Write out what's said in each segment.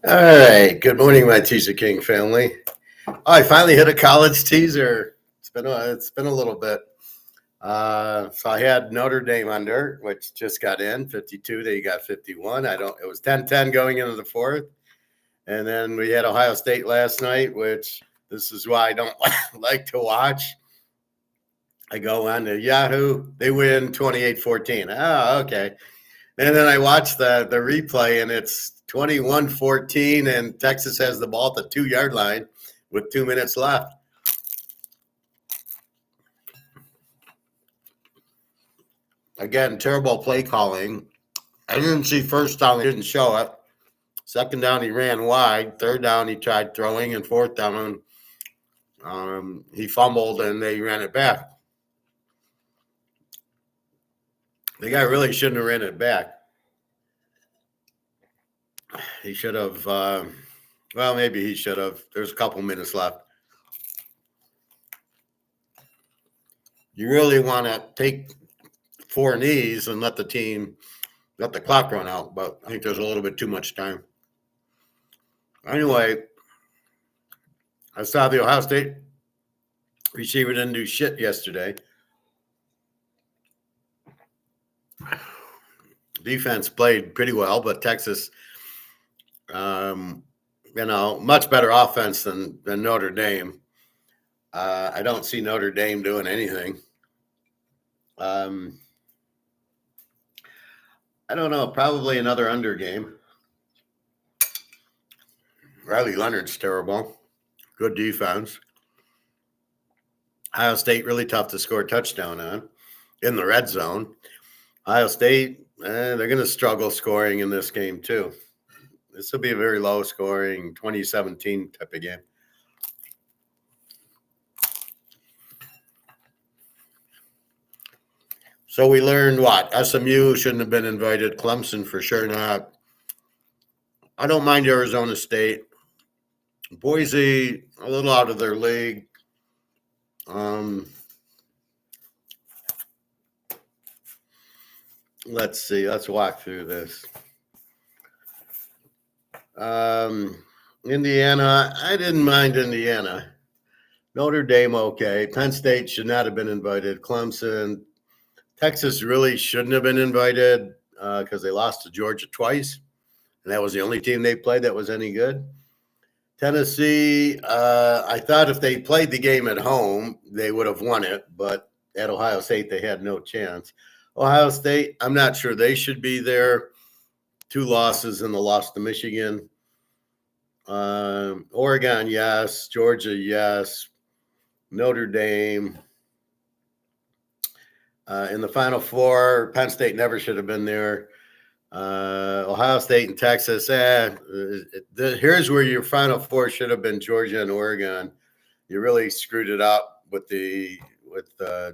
All right. Good morning, my Teaserking family. I finally hit a college teaser. It's been a little bit. So I had Notre Dame under, which just got in 52. They got 51. I don't. It was 10-10 going into the fourth, and then we had Ohio State last night, which this is why I don't like to watch. I go on to Yahoo. They win 28-14. Oh, okay. And then I watched the replay, and it's 21-14, and Texas has the ball at the 2-yard line with 2 minutes left. Again, terrible play calling. I didn't see first down, he didn't show it. Second down, he ran wide. Third down, he tried throwing, and fourth down, he fumbled, and they ran it back. The guy really shouldn't have ran it back. He should have. Well, maybe he should have. There's a couple minutes left. You really want to take 4 knees and let the clock run out, but I think there's a little bit too much time. Anyway, I saw the Ohio State receiver didn't do shit yesterday. Defense played pretty well, but Texas, much better offense than Notre Dame. I don't see Notre Dame doing anything. I don't know, probably another under game. Riley Leonard's terrible. Good defense. Ohio State really tough to score a touchdown on in the red zone. Ohio State, they're going to struggle scoring in this game too. This will be a very low scoring 2017 type of game. So we learned what? SMU shouldn't have been invited. Clemson for sure not. I don't mind Arizona State. Boise, a little out of their league. Let's see. Let's walk through this. Indiana, I didn't mind Indiana. Notre Dame, okay. Penn State should not have been invited. Clemson, Texas really shouldn't have been invited because they lost to Georgia twice, and that was the only team they played that was any good. Tennessee, I thought if they played the game at home, they would have won it, but at Ohio State, they had no chance. Ohio State, I'm not sure they should be there. 2 losses and the loss to Michigan. Oregon, yes. Georgia, yes. Notre Dame. In the Final Four, Penn State never should have been there. Ohio State and Texas. Here's where your Final Four should have been: Georgia and Oregon. You really screwed it up with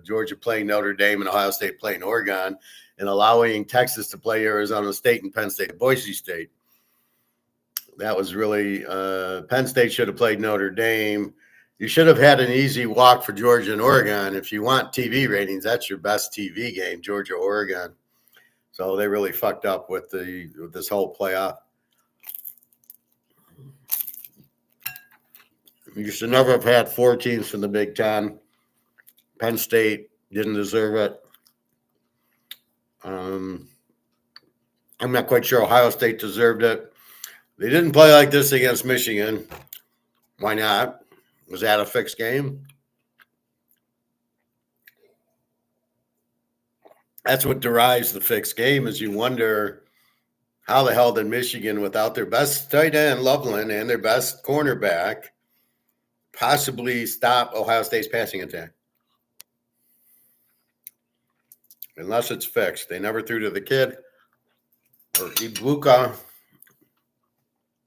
Georgia playing Notre Dame and Ohio State playing Oregon, and allowing Texas to play Arizona State and Penn State, Boise State. That was really Penn State should have played Notre Dame. You should have had an easy walk for Georgia and Oregon. If you want TV ratings, that's your best TV game, Georgia, Oregon. So they really fucked up with this whole playoff. You should never have had 4 teams from the Big Ten. Penn State didn't deserve it. I'm not quite sure Ohio State deserved it. They didn't play like this against Michigan. Why not? Was that a fixed game? That's what derives the fixed game, is you wonder how the hell did Michigan, without their best tight end, Loveland, and their best cornerback, possibly stop Ohio State's passing attack? Unless it's fixed. They never threw to the kid or Ibuka.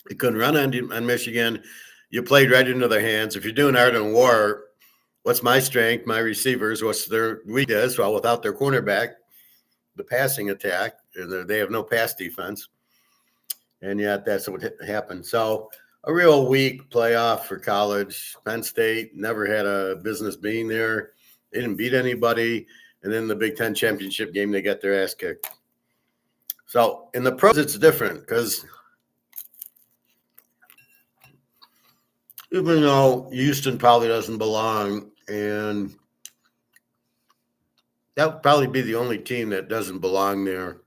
He couldn't run on Michigan. You played right into their hands. If you're doing art and war, what's my strength, my receivers, what's their weakness? Well, without their cornerback, the passing attack, they have no pass defense. And yet that's what happened. So a real weak playoff for college. Penn State never had a business being there. They didn't beat anybody. And then the Big Ten championship game, they got their ass kicked. So in the pros, it's different because even though Houston probably doesn't belong, and that would probably be the only team that doesn't belong there,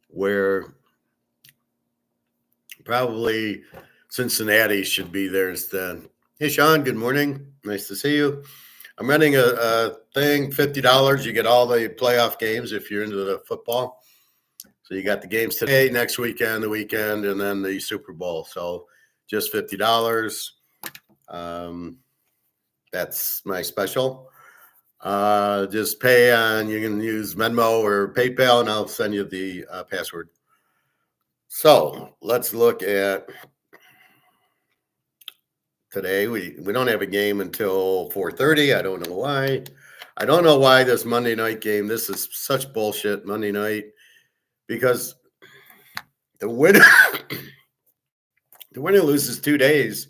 where probably Cincinnati should be there instead. Hey, Sean, good morning. Nice to see you. I'm running a thing, $50. You get all the playoff games if you're into the football. So you got the games today, next weekend, the weekend, and then the Super Bowl. So just $50. That's my special. Just pay on, you can use Venmo or PayPal, and I'll send you the password. So let's look at today. We don't have a game until 4:30. I don't know why. I don't know why this Monday night game. This is such bullshit Monday night, because the winner the winner loses 2 days.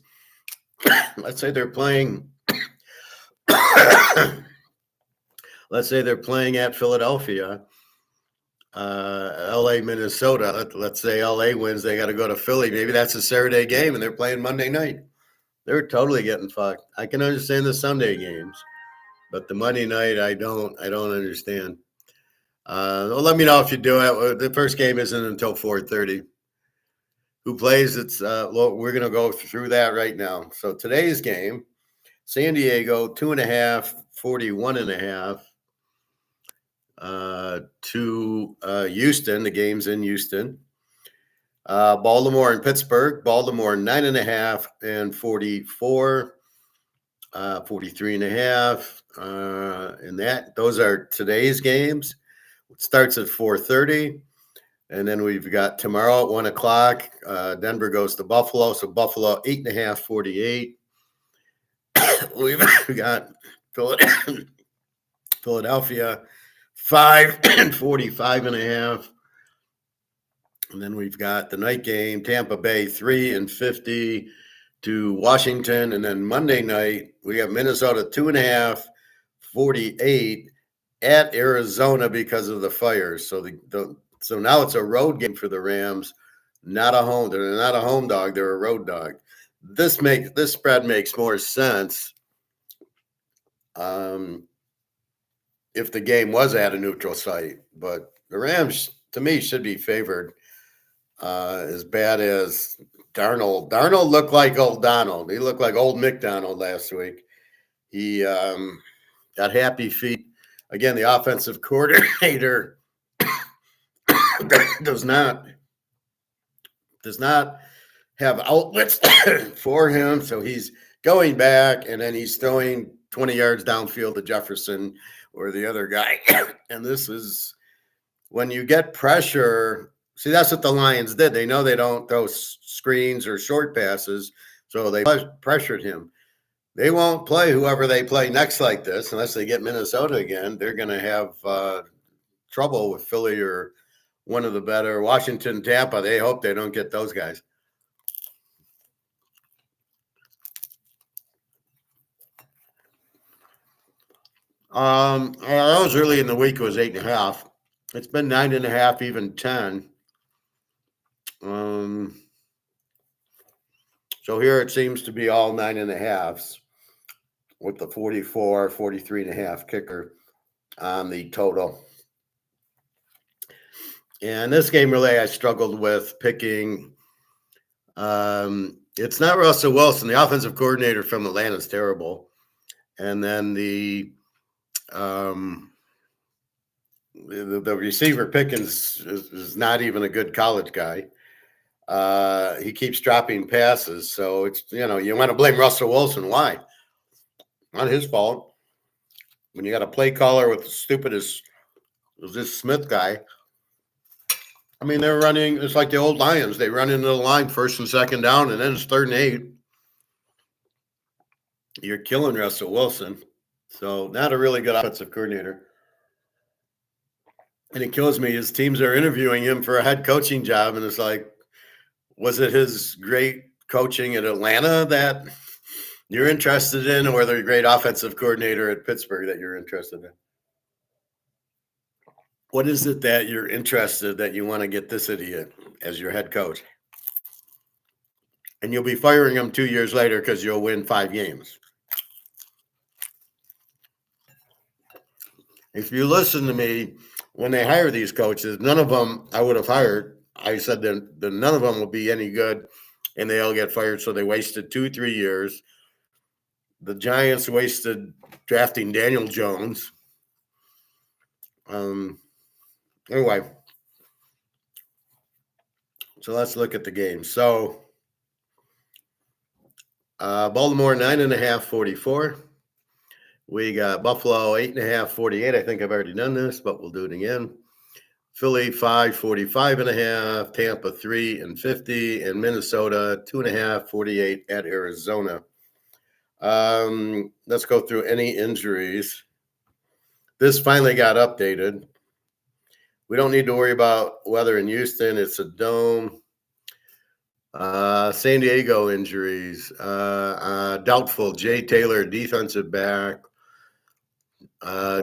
Let's say they're playing. Let's say they're playing at Philadelphia, LA, Minnesota. Let's say LA wins. They got to go to Philly. Maybe that's a Saturday game, and they're playing Monday night. They're totally getting fucked. I can understand the Sunday games, but the Monday night, I don't understand. Well, let me know if you do it. The first game isn't until 4:30. Who plays? It's well, we're gonna go through that right now. So today's game, San Diego 2.5, 41.5 to Houston. The game's in Houston. Baltimore and Pittsburgh. Baltimore 9.5 and 44. 43.5. And those are today's games. It starts at 4:30. And then we've got tomorrow at 1 o'clock. Denver goes to Buffalo. So Buffalo 8.5, 48. We've got Philadelphia 5 and 45.5. And then we've got the night game, Tampa Bay 3 and 50 to Washington. And then Monday night, we have Minnesota 2.5, 48 at Arizona because of the fires. So so now it's a road game for the Rams, not a home. They're not a home dog. They're a road dog. This spread makes more sense if the game was at a neutral site. But the Rams, to me, should be favored. As bad as Darnold. Darnold looked like old Donald. He looked like old McDonald last week. He got happy feet. Again, the offensive coordinator does not have outlets for him. So he's going back, and then he's throwing 20 yards downfield to Jefferson or the other guy. And this is when you get pressure. See, that's what the Lions did. They know they don't throw screens or short passes, so they pressured him. They won't play whoever they play next like this unless they get Minnesota again. They're going to have trouble with Philly or one of the better Washington, Tampa. They hope they don't get those guys. That was early in the week. It was 8.5. It's been 9.5, even 10. So here it seems to be all 9.5s with the 44, 43.5 kicker on the total. And this game, really, I struggled with picking. It's not Russell Wilson. The offensive coordinator from Atlanta is terrible. And then the receiver Pickens is not even a good college guy. He keeps dropping passes. So it's, you want to blame Russell Wilson. Why? Not his fault. When you got a play caller with the stupidest, this Smith guy. I mean, they're running, it's like the old Lions. They run into the line first and second down, and then it's 3rd and 8. You're killing Russell Wilson. So not a really good offensive coordinator. And it kills me. His teams are interviewing him for a head coaching job, and it's like, was it his great coaching at Atlanta that you're interested in, or the great offensive coordinator at Pittsburgh that you're interested in? What is it that you're interested that you want to get this idiot as your head coach? and you'll be firing them 2 years later because you'll win 5 games. If you listen to me, when they hire these coaches, none of them I would have hired. I said that none of them will be any good, and they all get fired. So they wasted 2-3 years. The Giants wasted drafting Daniel Jones. Anyway, so let's look at the game. So Baltimore 9.5, 44. We got Buffalo 8.5, 48. I think I've already done this, but we'll do it again. Philly 5, 45.5. Tampa 3 and 50, and Minnesota 2.5, 48 at Arizona. Let's go through any injuries. This finally got updated. We don't need to worry about weather in Houston. It's a dome. San Diego injuries. Doubtful. Jay Taylor, defensive back.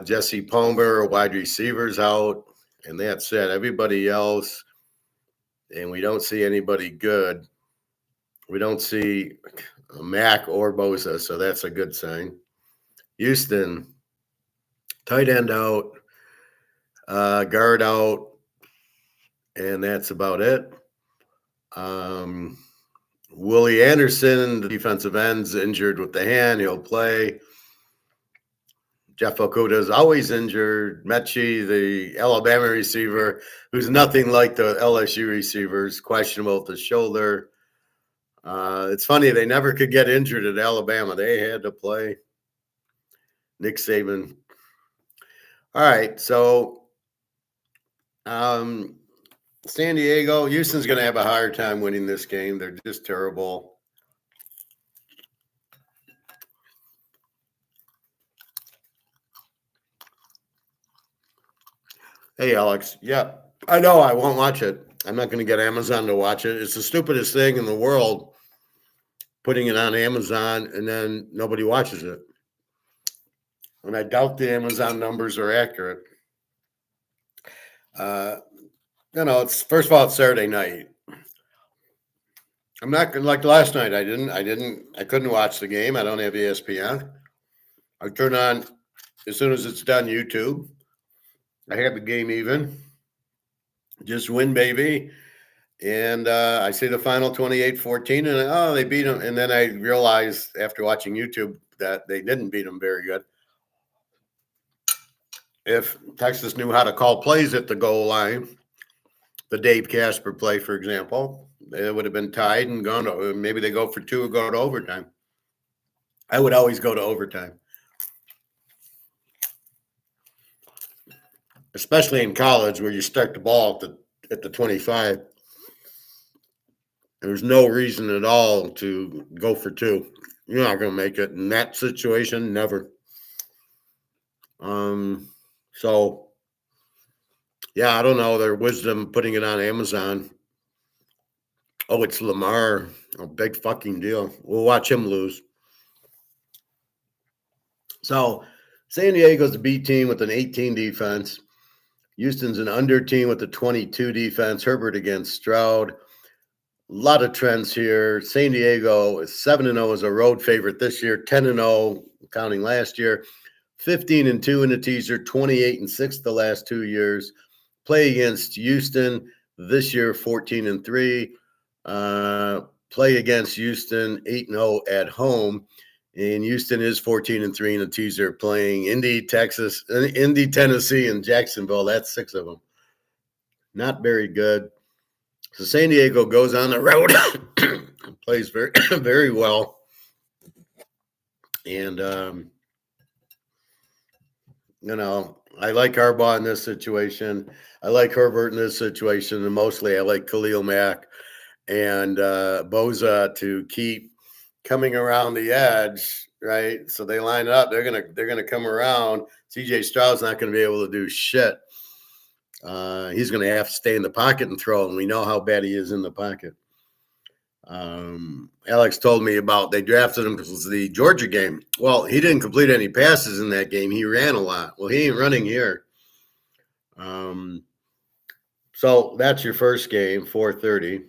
Jesse Palmer, wide receivers out. And that's it. Everybody else, and we don't see anybody good. We don't see Mack or Bosa, so that's a good sign. Houston, tight end out, guard out, and that's about it. Willie Anderson, the defensive end's injured with the hand. He'll play. Jeff Okudah is always injured. Mechie, the Alabama receiver, who's nothing like the LSU receivers, questionable with the shoulder. It's funny, they never could get injured at Alabama. They had to play. Nick Saban. All right, so San Diego, Houston's going to have a hard time winning this game. They're just terrible. Hey, Alex. Yeah, I know I won't watch it. I'm not going to get Amazon to watch it. It's the stupidest thing in the world, putting it on Amazon, and then nobody watches it. And I doubt the Amazon numbers are accurate. It's first of all, it's Saturday night. I'm not going to, like last night. I couldn't watch the game. I don't have ESPN. I turn on, as soon as it's done, YouTube. I had the game even. Just win, baby. And I see the final 28-14, and they beat them. And then I realized after watching YouTube that they didn't beat them very good. If Texas knew how to call plays at the goal line, the Dave Casper play, for example, they would have been tied and gone to, maybe they go for 2 or go to overtime. I would always go to overtime, especially in college where you start the ball at the 25. There's no reason at all to go for 2. You're not going to make it in that situation. Never. So, yeah, I don't know their wisdom putting it on Amazon. Oh, it's Lamar. A big fucking deal. We'll watch him lose. So, San Diego's the B team with an 18 defense. Houston's an under team with a 22 defense. Herbert against Stroud. A lot of trends here. San Diego is 7-0 as a road favorite this year, 10-0 counting last year, 15-2 in the teaser, 28-6 the last 2 years. Play against Houston this year, 14-3. Play against Houston, 8-0 at home. And Houston is 14-3 in the teaser, playing Indy, Texas, Indy, Tennessee, and Jacksonville. That's 6 of them. Not very good. So San Diego goes on the road, plays very, very well. And, I like Harbaugh in this situation. I like Herbert in this situation. And mostly I like Khalil Mack and Bosa to keep coming around the edge, right? So they line up. They're gonna come around. CJ Stroud's not going to be able to do shit. He's going to have to stay in the pocket and throw, and we know how bad he is in the pocket. Alex told me about they drafted him because of the Georgia game. Well, he didn't complete any passes in that game. He ran a lot. Well, he ain't running here. So that's your first game, 4:30.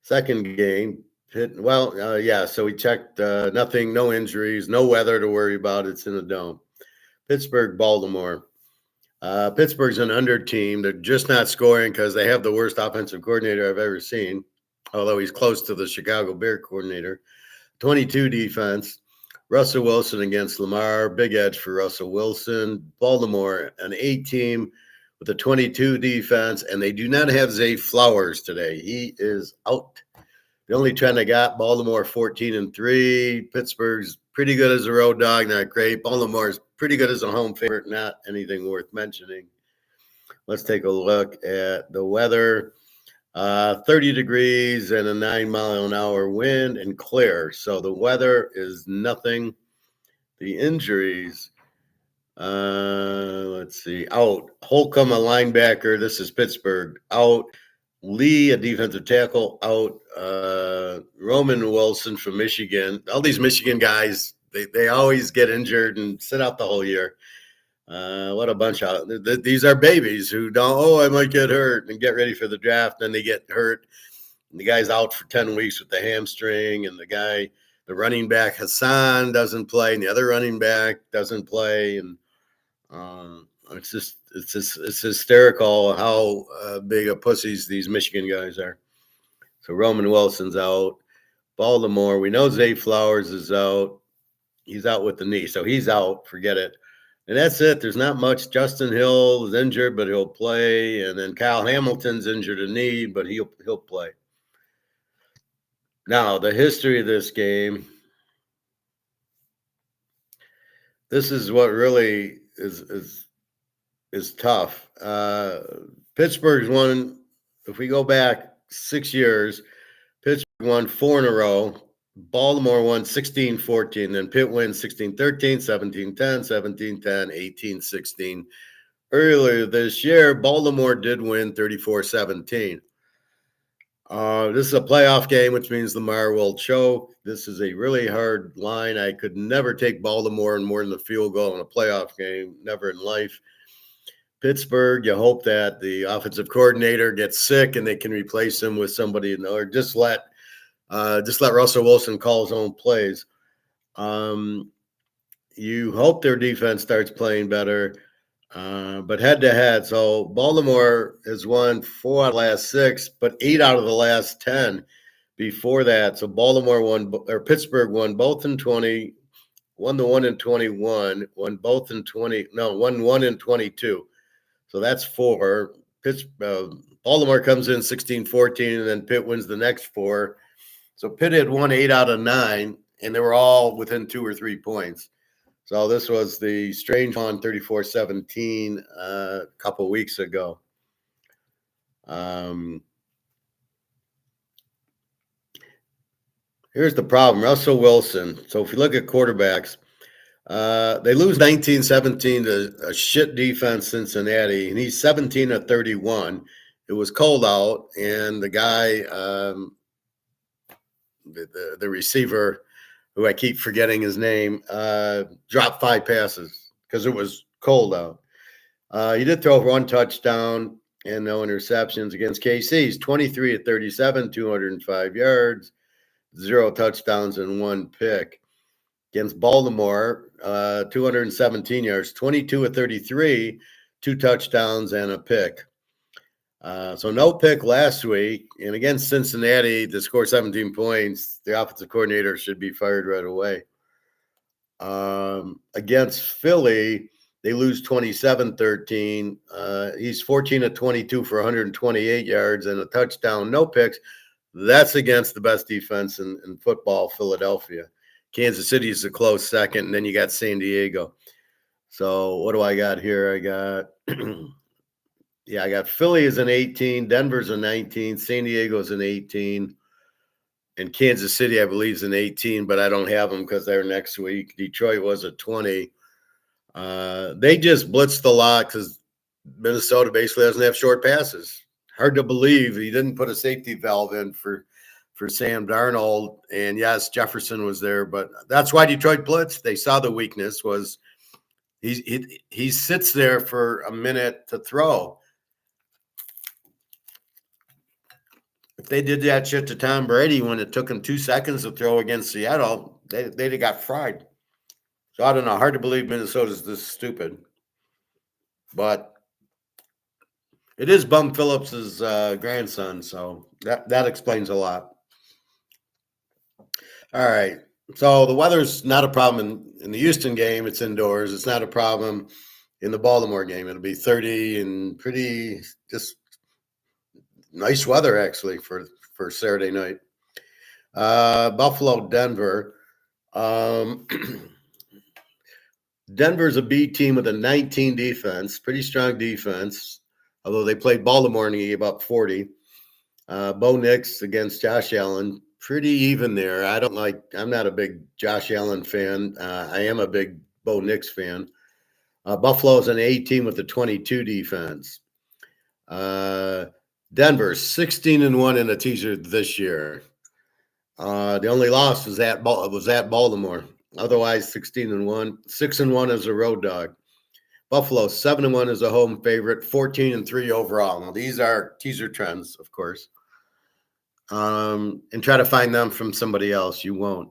Second game, Yeah. So we checked nothing, no injuries, no weather to worry about. It's in the dome. Pittsburgh, Baltimore. Pittsburgh's an under team. They're just not scoring because they have the worst offensive coordinator I've ever seen, although he's close to the Chicago Bear coordinator. 22 defense. Russell Wilson against Lamar. Big edge for Russell Wilson. Baltimore, an 8 team with a 22 defense, and they do not have Zay Flowers today. He is out. The only trend I got, Baltimore 14-3. Pittsburgh's pretty good as a road dog, not great. Baltimore's pretty good as a home favorite, not anything worth mentioning. Let's take a look at the weather. 30 degrees and a 9-mile-an-hour wind and clear. So the weather is nothing. The injuries, let's see, out. Holcomb, a linebacker. This is Pittsburgh, out. Lee, a defensive tackle, out. Roman Wilson from Michigan. All these Michigan guys, they always get injured and sit out the whole year. What a bunch of these are babies who don't, I might get hurt and get ready for the draft. Then they get hurt. And the guy's out for 10 weeks with the hamstring, and the running back Hassan doesn't play, and the other running back doesn't play. And it's hysterical how big of pussies these Michigan guys are. So Roman Wilson's out. Baltimore, we know Zay Flowers is out. He's out with the knee, so he's out. Forget it. And that's it. There's not much. Justin Hill is injured, but he'll play. And then Kyle Hamilton's injured a knee, but he'll play. Now, the history of this game. This is what really is tough. Pittsburgh's won. If we go back 6 years, Pittsburgh won 4 in a row. Baltimore won 16-14, then Pitt wins 16-13, 17-10, 17-10, 18-16. Earlier this year, Baltimore did win 34-17. This is a playoff game, which means Lamar will choke. This is a really hard line. I could never take Baltimore in more than the field goal in a playoff game, never in life. Pittsburgh, you hope that the offensive coordinator gets sick and they can replace him with somebody, or just let Russell Wilson call his own plays. You hope their defense starts playing better, but head-to-head. So Baltimore has won 4 out of the last 6, but 8 out of the last 10 before that. So Pittsburgh won both in 20, won the one in 21, won both in 20. No, won 1 in 22. So that's 4. Baltimore comes in 16-14, and then Pitt wins the next 4. So Pitt had won 8 out of 9, and they were all within 2 or 3 points. So this was the strange one, 34-17, a couple weeks ago. Here's the problem, Russell Wilson. So if you look at quarterbacks, they lose 19-17 to a shit defense, Cincinnati, and he's 17 of 31. It was cold out, and the guy, the receiver, who I keep forgetting his name, dropped 5 passes because it was cold out. He did throw 1 touchdown and no interceptions against KC. He's 23 of 37, 205 yards, 0 touchdowns and 1 pick. Against Baltimore, 217 yards, 22 of 33, 2 touchdowns and a pick. So no pick last week. And against Cincinnati, to score 17 points, the offensive coordinator should be fired right away. Against Philly, they lose 27-13. He's 14 of 22 for 128 yards and a touchdown, no picks. That's against the best defense in football, Philadelphia. Kansas City is a close second, and then you got San Diego. So what do I got here? I got Philly as an 18, Denver's a 19, San Diego's an 18, and Kansas City, I believe, is an 18, but I don't have them because they're next week. Detroit was a 20. They just blitzed a lot because Minnesota basically doesn't have short passes. Hard to believe he didn't put a safety valve in for Sam Darnold. And yes, Jefferson was there, but that's why Detroit blitzed. They saw the weakness was he sits there for a minute to throw. If they did that shit to Tom Brady when it took him 2 seconds to throw against Seattle, they'd have got fried. So I don't know. Hard to believe Minnesota's this stupid. But it is Bum Phillips's grandson, so that explains a lot. All right. So the weather's not a problem in the Houston game. It's indoors. It's not a problem in the Baltimore game. It'll be 30 and pretty just nice weather, actually, for Saturday night. Buffalo, Denver. Denver's a B team with a 19 defense, pretty strong defense, although they played Baltimore and he gave up 40. Bo Nix against Josh Allen, pretty even there. I'm not a big Josh Allen fan. I am a big Bo Nix fan. Buffalo's an A team with a 22 defense. Denver 16-1 in a teaser this year. The only loss was at Baltimore. Otherwise, 16-1, 6-1 as a road dog. Buffalo 7-1 as a home favorite, 14-3 overall. Now these are teaser trends, of course. And try to find them from somebody else. You won't.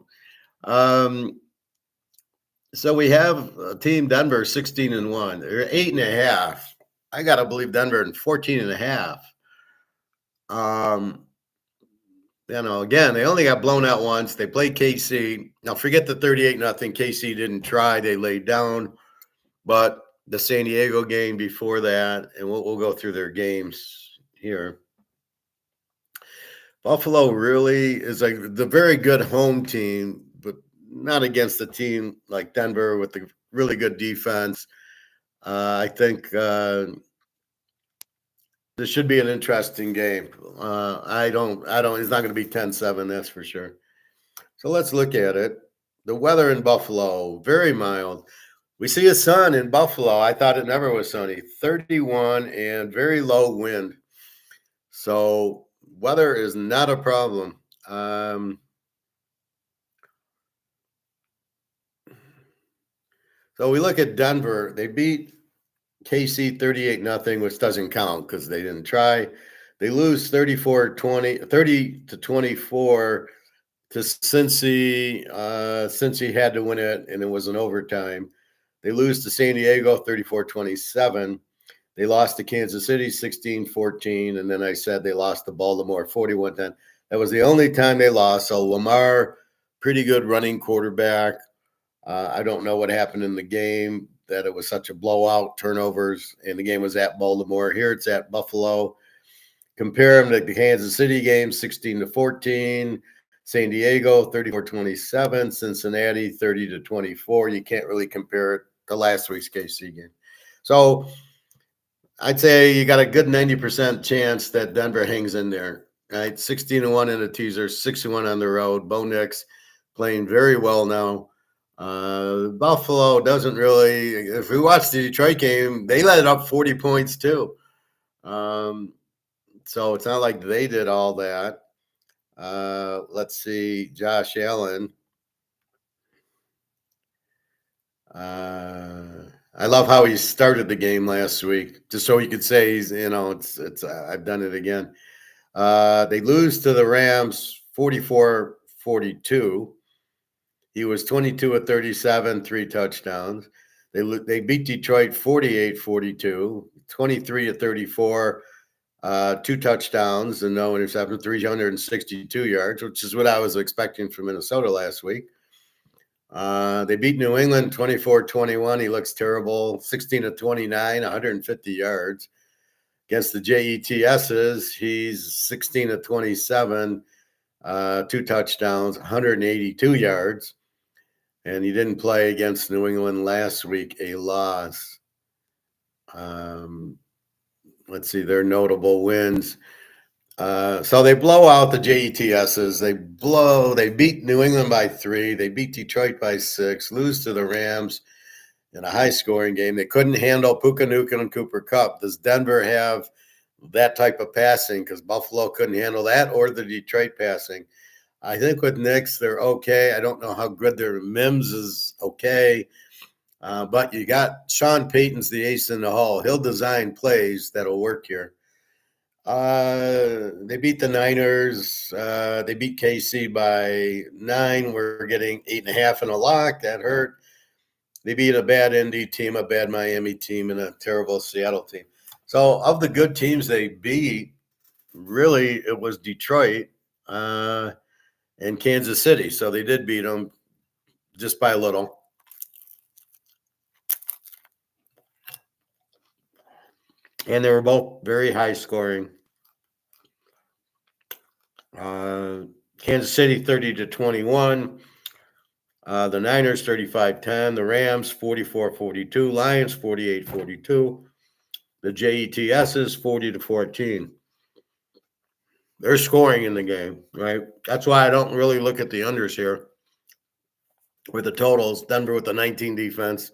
So we have team Denver 16-1. They're 8.5. I gotta believe Denver in 14.5. Again, they only got blown out once. They played KC. Now forget the 38-0. KC didn't try. They laid down. But the San Diego game before that, and we'll go through their games here. Buffalo really is the very good home team, but not against a team like Denver with the really good defense. I think this should be an interesting game. It's not going to be 10-7, that's for sure. So let's look at it. The weather in Buffalo, very mild. We see a sun in Buffalo. I thought it never was sunny. 31 and very low wind. So weather is not a problem. So we look at Denver. They beat KC 38-0, which doesn't count because they didn't try. They lose 30-24 to Cincy. Cincy had to win it, and it was an overtime. They lose to San Diego 34-27. They lost to Kansas City 16-14, and then I said they lost to Baltimore 41-10. That was the only time they lost. So Lamar, pretty good running quarterback. I don't know what happened in the game, that it was such a blowout, turnovers, and the game was at Baltimore. Here it's at Buffalo. Compare them to the Kansas City game, 16-14. San Diego, 34-27. Cincinnati, 30-24. You can't really compare it to last week's KC game. So I'd say you got a good 90% chance that Denver hangs in there. Right, 16-1 in a teaser, 6-1 on the road. Bo Nix playing very well now. Buffalo doesn't really. If we watch the Detroit game, they let up 40 points too. So it's not like they did all that. Let's see, Josh Allen. I love how he started the game last week, just so he could say he's, it's I've done it again. They lose to the Rams 44-42. He was 22 of 37, 3 touchdowns. They beat Detroit 48-42, 23 of 34, 2 touchdowns and no interception, 362 yards, which is what I was expecting from Minnesota last week. They beat New England 24-21. He looks terrible. 16 of 29, 150 yards. Against the JETSs, he's 16 of 27, 2 touchdowns, 182 yards. And he didn't play against New England last week, a loss. Let's see, their notable wins. So they blow out the JETSs. They beat New England by 3. They beat Detroit by 6, lose to the Rams in a high-scoring game. They couldn't handle Puka Nacua and Cooper Kupp. Does Denver have that type of passing? Because Buffalo couldn't handle that or the Detroit passing. I think with Knicks, they're okay. I don't know how good their Mims is okay. But you got Sean Payton's the ace in the hole. He'll design plays that'll work here. They beat the Niners. They beat KC by 9. We're getting 8.5 in a lock. That hurt. They beat a bad Indy team, a bad Miami team, and a terrible Seattle team. So of the good teams they beat, really it was Detroit and Kansas City. So they did beat them just by a little. And they were both very high scoring. Kansas City 30-21. The Niners 35-10. The Rams 44-42. Lions 48-42. The JETSs 40-14. They're scoring in the game, right? That's why I don't really look at the unders here with the totals. Denver with the 19 defense.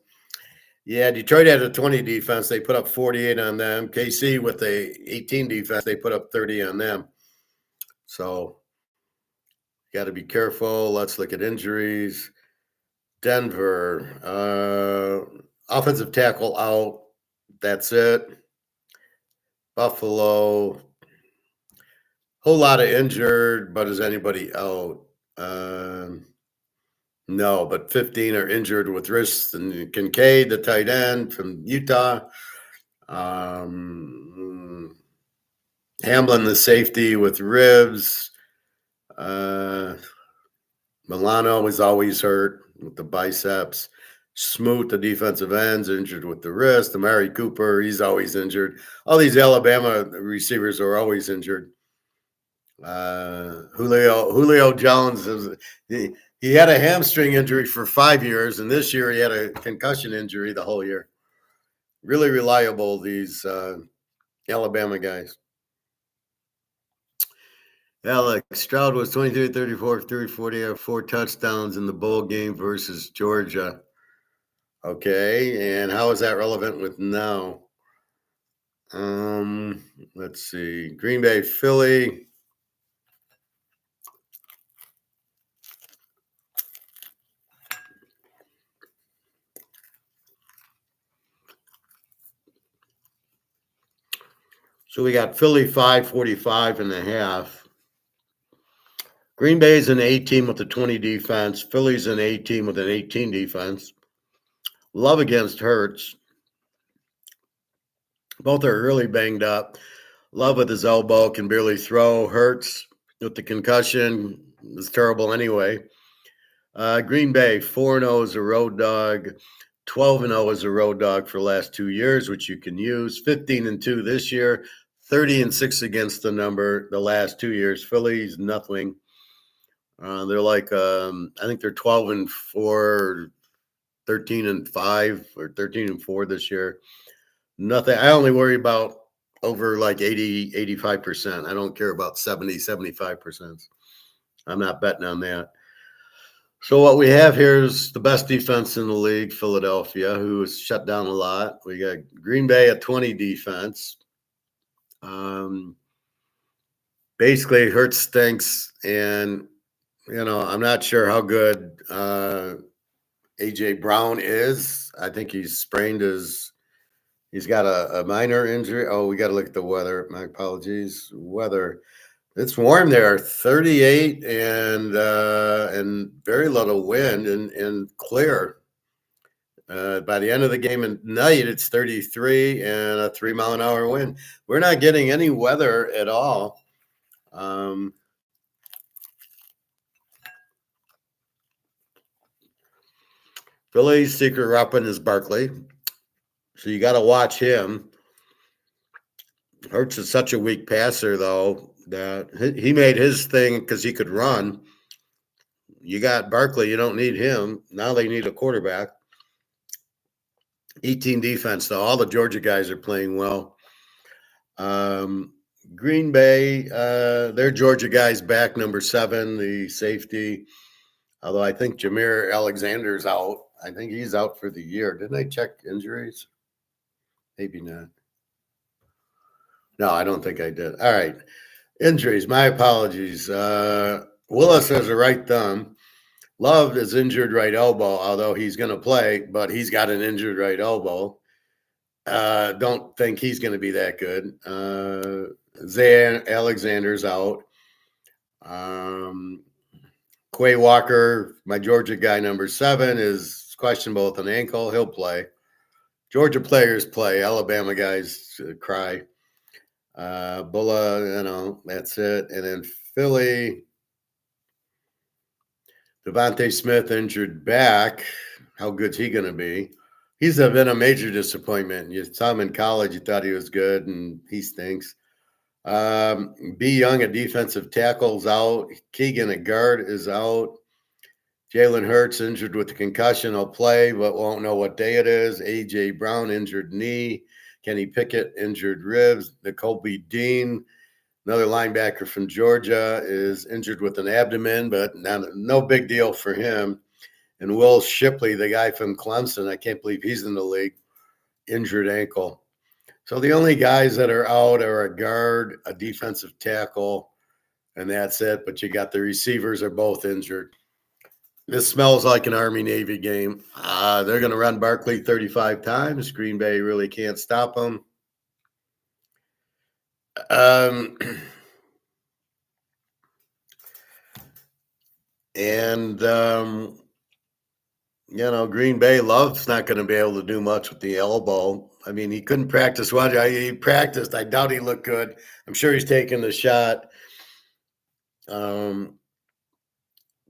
Yeah, Detroit had a 20 defense. They put up 48 on them. KC with the 18 defense, they put up 30 on them. So got to be careful. Let's look at injuries. Denver, offensive tackle out. That's it. Buffalo, whole lot of injured, but is anybody out? No, but 15 are injured with wrists. And Kincaid, the tight end from Utah. Hamlin, the safety with ribs. Milano is always hurt with the biceps. Smoot, the defensive ends, injured with the wrist. Amari Cooper, he's always injured. All these Alabama receivers are always injured. Julio Jones he had a hamstring injury for 5 years, and this year he had a concussion injury the whole year. Really reliable, these Alabama guys. Alex Stroud was 23, 34, 30, 40, 4 touchdowns in the bowl game versus Georgia. Okay, and how is that relevant with now? Let's see. Green Bay, Philly. So we got Philly 545.5. Green Bay's an 18 with a 20 defense. Philly's an 18 with an 18 defense. Love against Hurts. Both are really banged up. Love with his elbow, can barely throw. Hurts with the concussion is terrible anyway. Green Bay 4-0 as a road dog. 12-0 as a road dog for the last 2 years, which you can use. 15-2 this year. 30-6 against the number the last 2 years. Philly's nothing. They're like I think they're 12-4, 13-5, or 13-4 this year. Nothing. I only worry about over like 80, 85%. I don't care about 70, 75%. I'm not betting on that. So what we have here is the best defense in the league, Philadelphia, who is shut down a lot. We got Green Bay at 20 defense. Basically, Hurts stinks, and I'm not sure how good AJ Brown is. I think he's sprained his. He's got a minor injury. Oh, we got to look at the weather. My apologies. Weather. It's warm there, 38 and very little wind and clear. By the end of the game at night, it's 33 and a 3-mile-an-hour wind. We're not getting any weather at all. Philly's secret weapon is Barkley, so you got to watch him. Hurts is such a weak passer, though, that he made his thing because he could run. You got Barkley, you don't need him. Now they need a quarterback. 18 defense, though. All the Georgia guys are playing well. Green Bay, their Georgia guys back, number 7, the safety. Although I think Jameer Alexander's out. I think he's out for the year. Didn't I check injuries? Maybe not. No, I don't think I did. All right. Injuries. My apologies. Willis has a right thumb. Love is injured right elbow, although he's going to play, but he's got an injured right elbow. Don't think he's going to be that good. Zay Alexander's out. Quay Walker, my Georgia guy, number 7, is questionable with an ankle. He'll play. Georgia players play. Alabama guys cry. Bulla, that's it. And then Philly, Devontae Smith injured back. How good's he going to be? He's been a major disappointment. You saw him in college. You thought he was good, and he stinks. B. Young, a defensive tackle's out. Keegan, a guard, is out. Jalen Hurts injured with a concussion. He'll play, but won't know what day it is. A.J. Brown, injured knee. Kenny Pickett, injured ribs. N'Kobe Dean, another linebacker from Georgia, is injured with an abdomen, but no big deal for him. And Will Shipley, the guy from Clemson, I can't believe he's in the league, injured ankle. So the only guys that are out are a guard, a defensive tackle, and that's it. But you got the receivers are both injured. This smells like an Army-Navy game. They're going to run Barkley 35 times. Green Bay really can't stop them. Green Bay Love's not going to be able to do much with the elbow. I mean, he couldn't practice one. He practiced. I doubt he looked good. I'm sure he's taking the shot.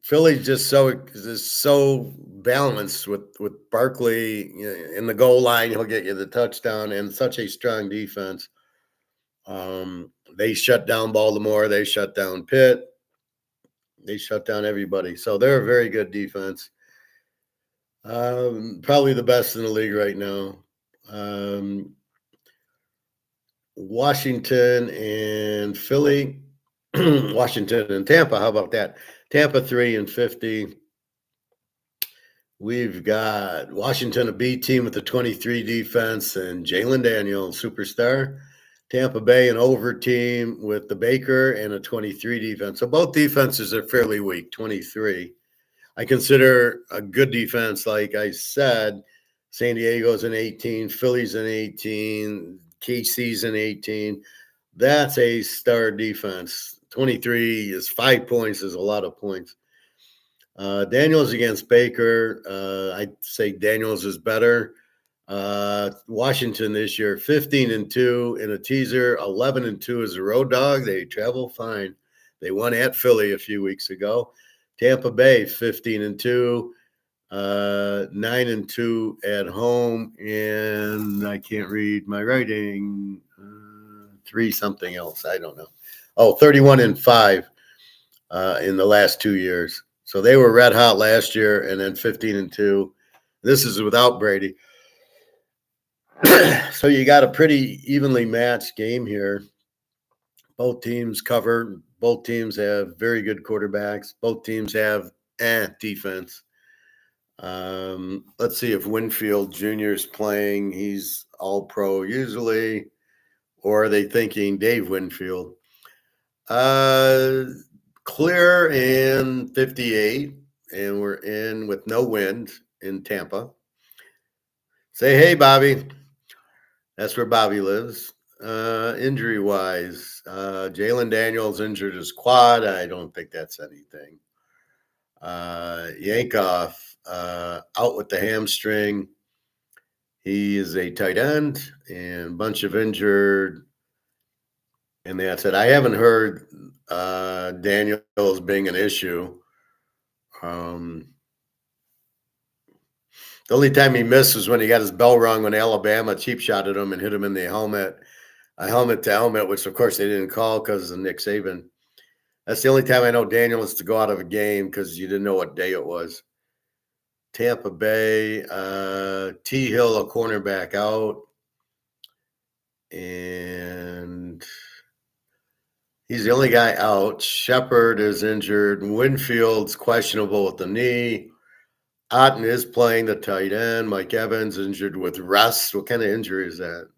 Philly's just so balanced with Barkley in the goal line. He'll get you the touchdown, and such a strong defense. They shut down Baltimore. They shut down Pitt. They shut down everybody. So they're a very good defense. Probably the best in the league right now. Washington and Philly. Washington and Tampa. How about that? Tampa 3-50. We've got Washington, a B team with a 23 defense, and Jalen Daniels, superstar. Tampa Bay, an over team with the Baker and a 23 defense. So both defenses are fairly weak, 23. I consider a good defense, like I said, San Diego's an 18, Philly's an 18, KC's an 18. That's a star defense. 23 is 5 points, is a lot of points. Daniels against Baker. I'd say Daniels is better. Washington this year, 15-2 in a teaser, 11-2 as a road dog. They travel fine. They won at Philly a few weeks ago. Tampa Bay, 15-2, 9-2 at home, and I can't read my writing. 3 something else. I don't know. 31-5 in the last 2 years. So they were red hot last year, and then 15-2. This is without Brady. So you got a pretty evenly matched game here. Both teams cover. Both teams have very good quarterbacks. Both teams have defense. Let's see if Winfield Jr. is playing. He's all pro usually. Or are they thinking Dave Winfield? Clear and 58, and we're in with no wind in Tampa. Say hey, Bobby. That's where Bobby lives. Injury-wise, Jalen Daniels injured his quad. I don't think that's anything. Yankoff out with the hamstring. He is a tight end and a bunch of injured. And that's it. I haven't heard Daniels being an issue. The only time he missed was when he got his bell rung when Alabama cheap shotted him and hit him in the helmet, a helmet to helmet, which of course they didn't call because of Nick Saban. That's the only time I know Daniels to go out of a game because you didn't know what day it was. Tampa Bay, T. Hill, a cornerback out. And he's the only guy out. Shepard is injured. Winfield's questionable with the knee. Otten is playing the tight end. Mike Evans injured with rust. What kind of injury is that?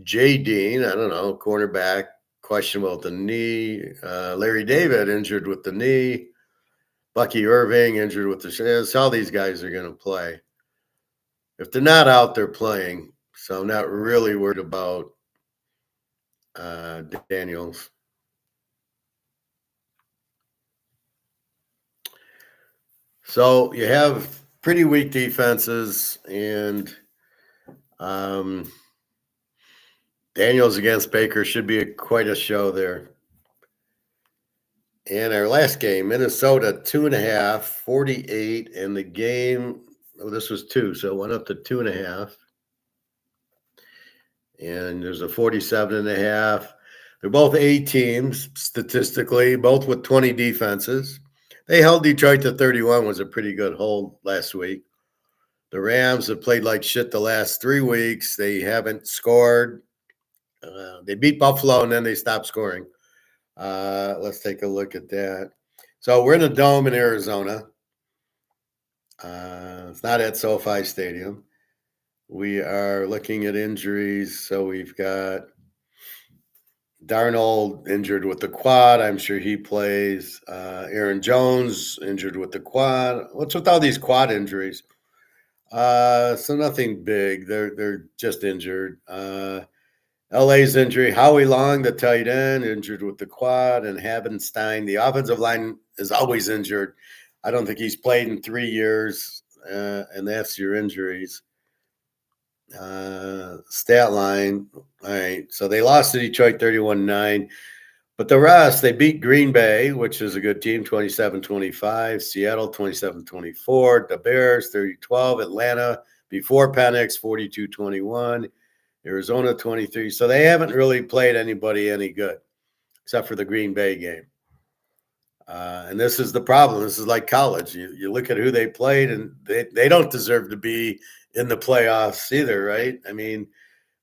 Jay Dean, I don't know, cornerback, questionable with the knee. Larry David injured with the knee. Bucky Irving injured with the shins. All these guys are going to play. If they're not out, they're playing. So I'm not really worried about Daniels. So you have pretty weak defenses, and Daniels against Baker should be quite a show there. And our last game, Minnesota 2.5, 48, and the game, this was 2, so it went up to 2.5. And there's a 47.5. They're both A teams statistically, both with 20 defenses. They held Detroit to 31, was a pretty good hold last week. The Rams have played like shit the last 3 weeks. They haven't scored. They beat Buffalo and then they stopped scoring. Let's take a look at that. So we're in a dome in Arizona. It's not at SoFi Stadium. We are looking at injuries. So we've got Darnold injured with the quad. I'm sure he plays. Aaron Jones injured with the quad. What's with all these quad injuries? So nothing big. They're just injured. LA's injury. Howie Long, the tight end, injured with the quad, and Habenstein. The offensive line is always injured. I don't think he's played in 3 years, and that's your injuries. Stat line. All right. So they lost to Detroit 31-9. But the rest, they beat Green Bay, which is a good team, 27-25. Seattle, 27-24. The Bears, 30-12. Atlanta, before Penix, 42-21. Arizona, 23. So they haven't really played anybody any good, except for the Green Bay game. And this is the problem. This is like college. You look at who they played, and they don't deserve to be in the playoffs either, right? I mean,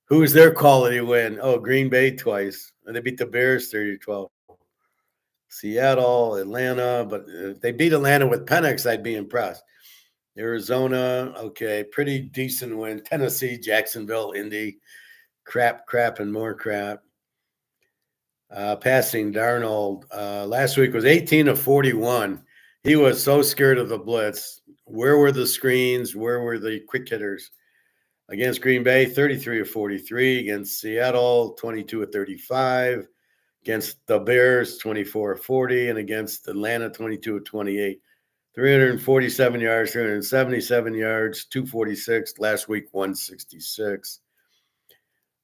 who's their quality win? Oh, Green Bay twice. And they beat the Bears 30-12. Seattle, Atlanta. But if they beat Atlanta with Penix, I'd be impressed. Arizona, okay, pretty decent win. Tennessee, Jacksonville, Indy. Crap, and more crap. Passing Darnold last week was 18 of 41. He was so scared of the blitz. Where were the screens? Where were the quick hitters? Against Green Bay, 33 of 43. Against Seattle, 22 of 35. Against the Bears, 24 of 40. And against Atlanta, 22 of 28. 347 yards, 377 yards, 246. Last week, 166.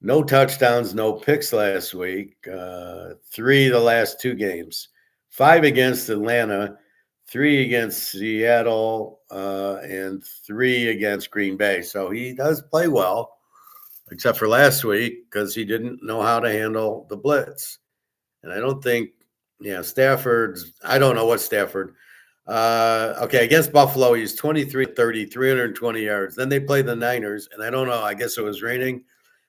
No touchdowns, no picks last week. 3 the last 2 games. 5 against Atlanta, 3 against Seattle, and 3 against Green Bay. So he does play well, except for last week because he didn't know how to handle the blitz. And I don't think, Stafford's, I don't know what Stafford. Okay, against Buffalo, he's 23-30, 320 yards. Then they play the Niners, and I don't know, I guess it was raining.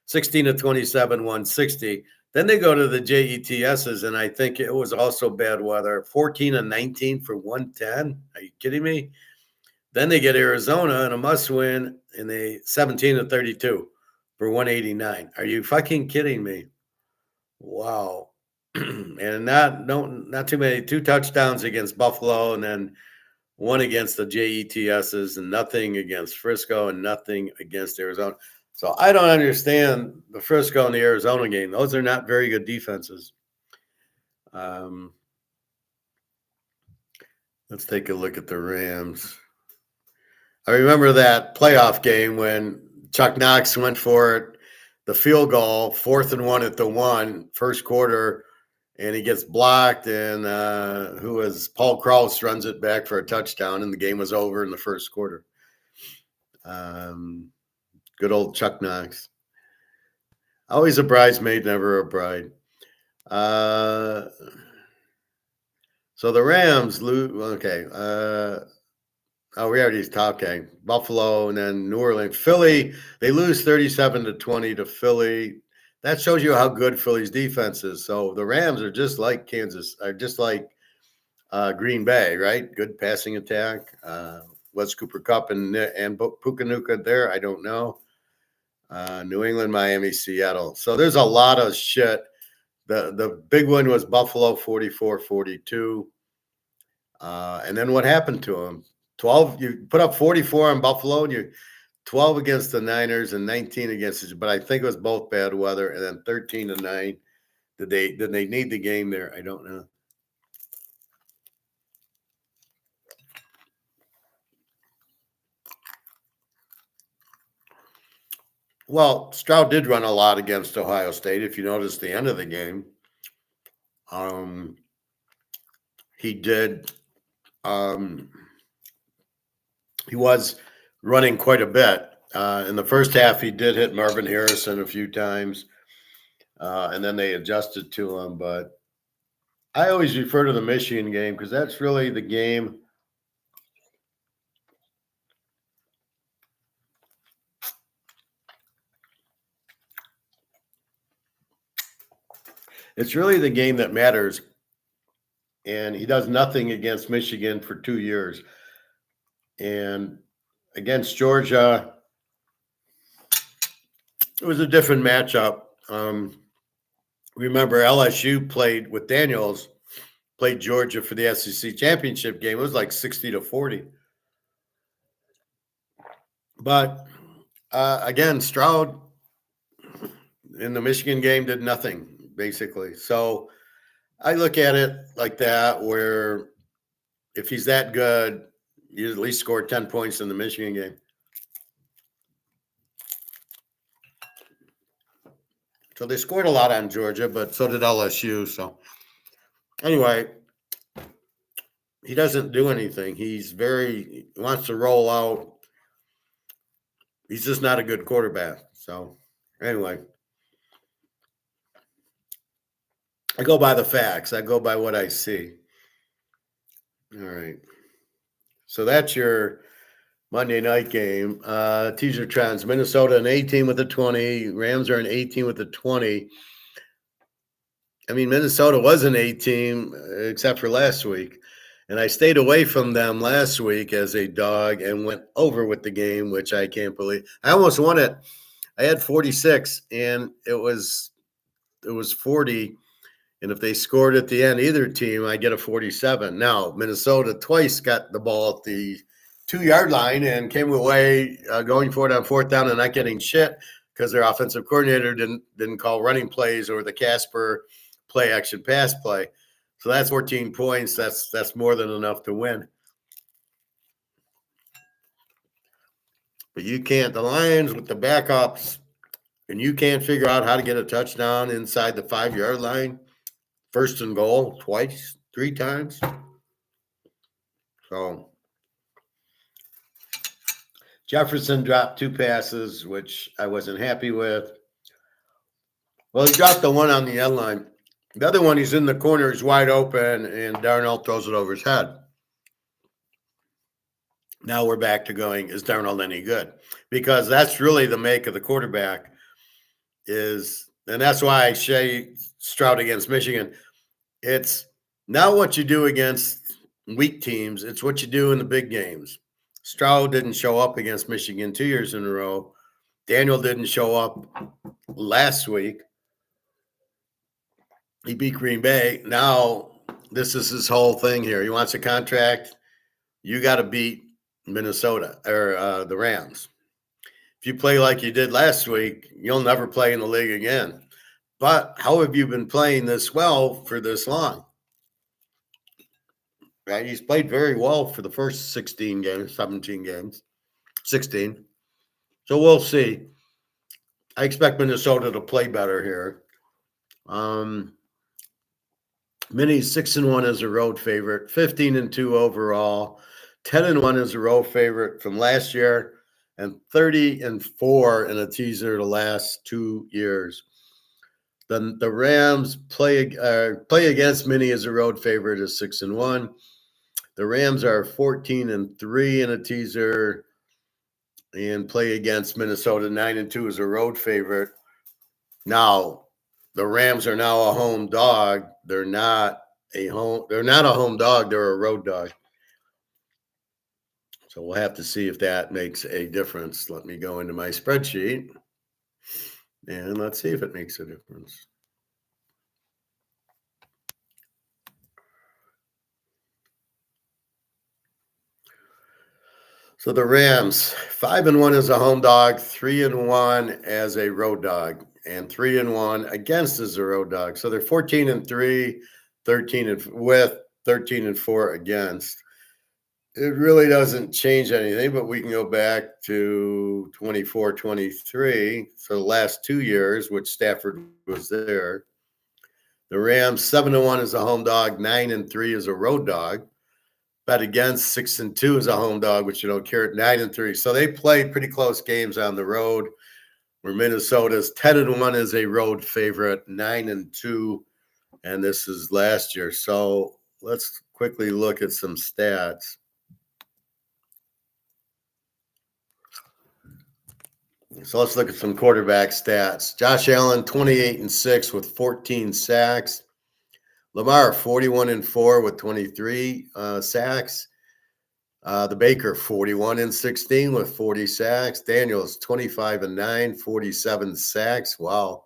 16 of 27, 160. Then they go to the JETSs, and I think it was also bad weather. 14 of 19 for 110. Are you kidding me? Then they get Arizona and a must-win, and they 17 of 32 for 189. Are you fucking kidding me? Wow. And not too many. 2 touchdowns against Buffalo, and then 1 against the JETSs, and nothing against Frisco, and nothing against Arizona. So I don't understand the Frisco and the Arizona game. Those are not very good defenses. Let's take a look at the Rams. I remember that playoff game when Chuck Knox went for it, the field goal, 4th and 1 at the 1, first quarter, and he gets blocked, and Paul Krause runs it back for a touchdown, and the game was over in the first quarter. Good old Chuck Knox. Always a bridesmaid, never a bride. So the Rams lose. Okay. We already talked. Okay. Buffalo and then New Orleans. Philly, they lose 37-20 to Philly. That shows you how good Philly's defense is. So the Rams are just like Kansas, are just like Green Bay, right? Good passing attack. Was Cooper Kupp and Puka there? I don't know. New England, Miami, Seattle. So there's a lot of shit. The big one was Buffalo, 44-42. And then what happened to them? 12, you put up 44 on Buffalo, and you 12 against the Niners and 19 against the, but I think it was both bad weather, and then 13-9. Did they need the game there? I don't know. Well, Stroud did run a lot against Ohio State. If you notice the end of the game, he did. He was running quite a bit. In the first half, he did hit Marvin Harrison a few times, and then they adjusted to him. But I always refer to the Michigan game because that's really the game. It's really the game that matters. And he does nothing against Michigan for 2 years. And against Georgia, it was a different matchup. Remember, LSU played with Daniels, played Georgia for the SEC championship game. It was like 60-40. But again, Stroud in the Michigan game did nothing, basically. So I look at it like that, where if he's that good, you at least score 10 points in the Michigan game. So they scored a lot on Georgia, but so did LSU. So anyway, he doesn't do anything. He wants to roll out. He's just not a good quarterback. So anyway, I go by the facts. I go by what I see. All right. So that's your Monday night game. Teaser trends. Minnesota an 18 with a 20. Rams are an 18 with a 20. I mean, Minnesota was an A team except for last week. And I stayed away from them last week as a dog and went over with the game, which I can't believe. I almost won it. I had 46, and it was 40. And if they scored at the end, either team, I get a 47. Now, Minnesota twice got the ball at the 2-yard line and came away going for it on fourth down and not getting shit because their offensive coordinator didn't call running plays or the Casper play action pass play. So that's 14 points. That's more than enough to win. But you can't. The Lions with the backups, and you can't figure out how to get a touchdown inside the 5-yard line. First and goal twice, 3 times. So Jefferson dropped 2 passes, which I wasn't happy with. Well, he dropped the one on the end line. The other one, he's in the corner, he's wide open, and Darnell throws it over his head. Now we're back to going, is Darnell any good? Because that's really the make of the quarterback and that's why I say Stroud against Michigan. It's not what you do against weak teams. It's what you do in the big games. Stroud didn't show up against Michigan 2 years in a row. Daniel didn't show up last week. He beat Green Bay. Now this is his whole thing here. He wants a contract. You got to beat Minnesota or the Rams. If you play like you did last week, you'll never play in the league again. But how have you been playing this well for this long? Right? He's played very well for the first 16 games, 17 games, 16. So we'll see. I expect Minnesota to play better here. Minnie's 6-1 as a road favorite, 15-2 overall, 10-1 as a road favorite from last year, and 30-4 in a teaser the last 2 years. The Rams play against Minnie as a road favorite is 6-1. The Rams are 14-3 in a teaser and play against Minnesota 9-2 as a road favorite. Now, the Rams are now a home dog. They're not a home dog, they're a road dog. So we'll have to see if that makes a difference. Let me go into my spreadsheet and let's see if it makes a difference. So the Rams, 5-1 as a home dog, 3-1 as a road dog, and 3-1 against as a road dog. So they're 14-3, 13-4 against. It really doesn't change anything, but we can go back to 24-23. So the last 2 years, which Stafford was there. The Rams 7-1 as a home dog, 9-3 as a road dog. Bet against 6-2 as a home dog, which you don't care at 9-3. So they played pretty close games on the road. Where Minnesota's 10-1 as a road favorite, 9-2, and this is last year. So let's quickly look at some stats. So let's look at some quarterback stats. Josh Allen, 28-6 with 14 sacks. Lamar, 41-4 with 23 sacks. The Baker, 41-16 with 40 sacks. Daniels, 25-9, 47 sacks. Wow,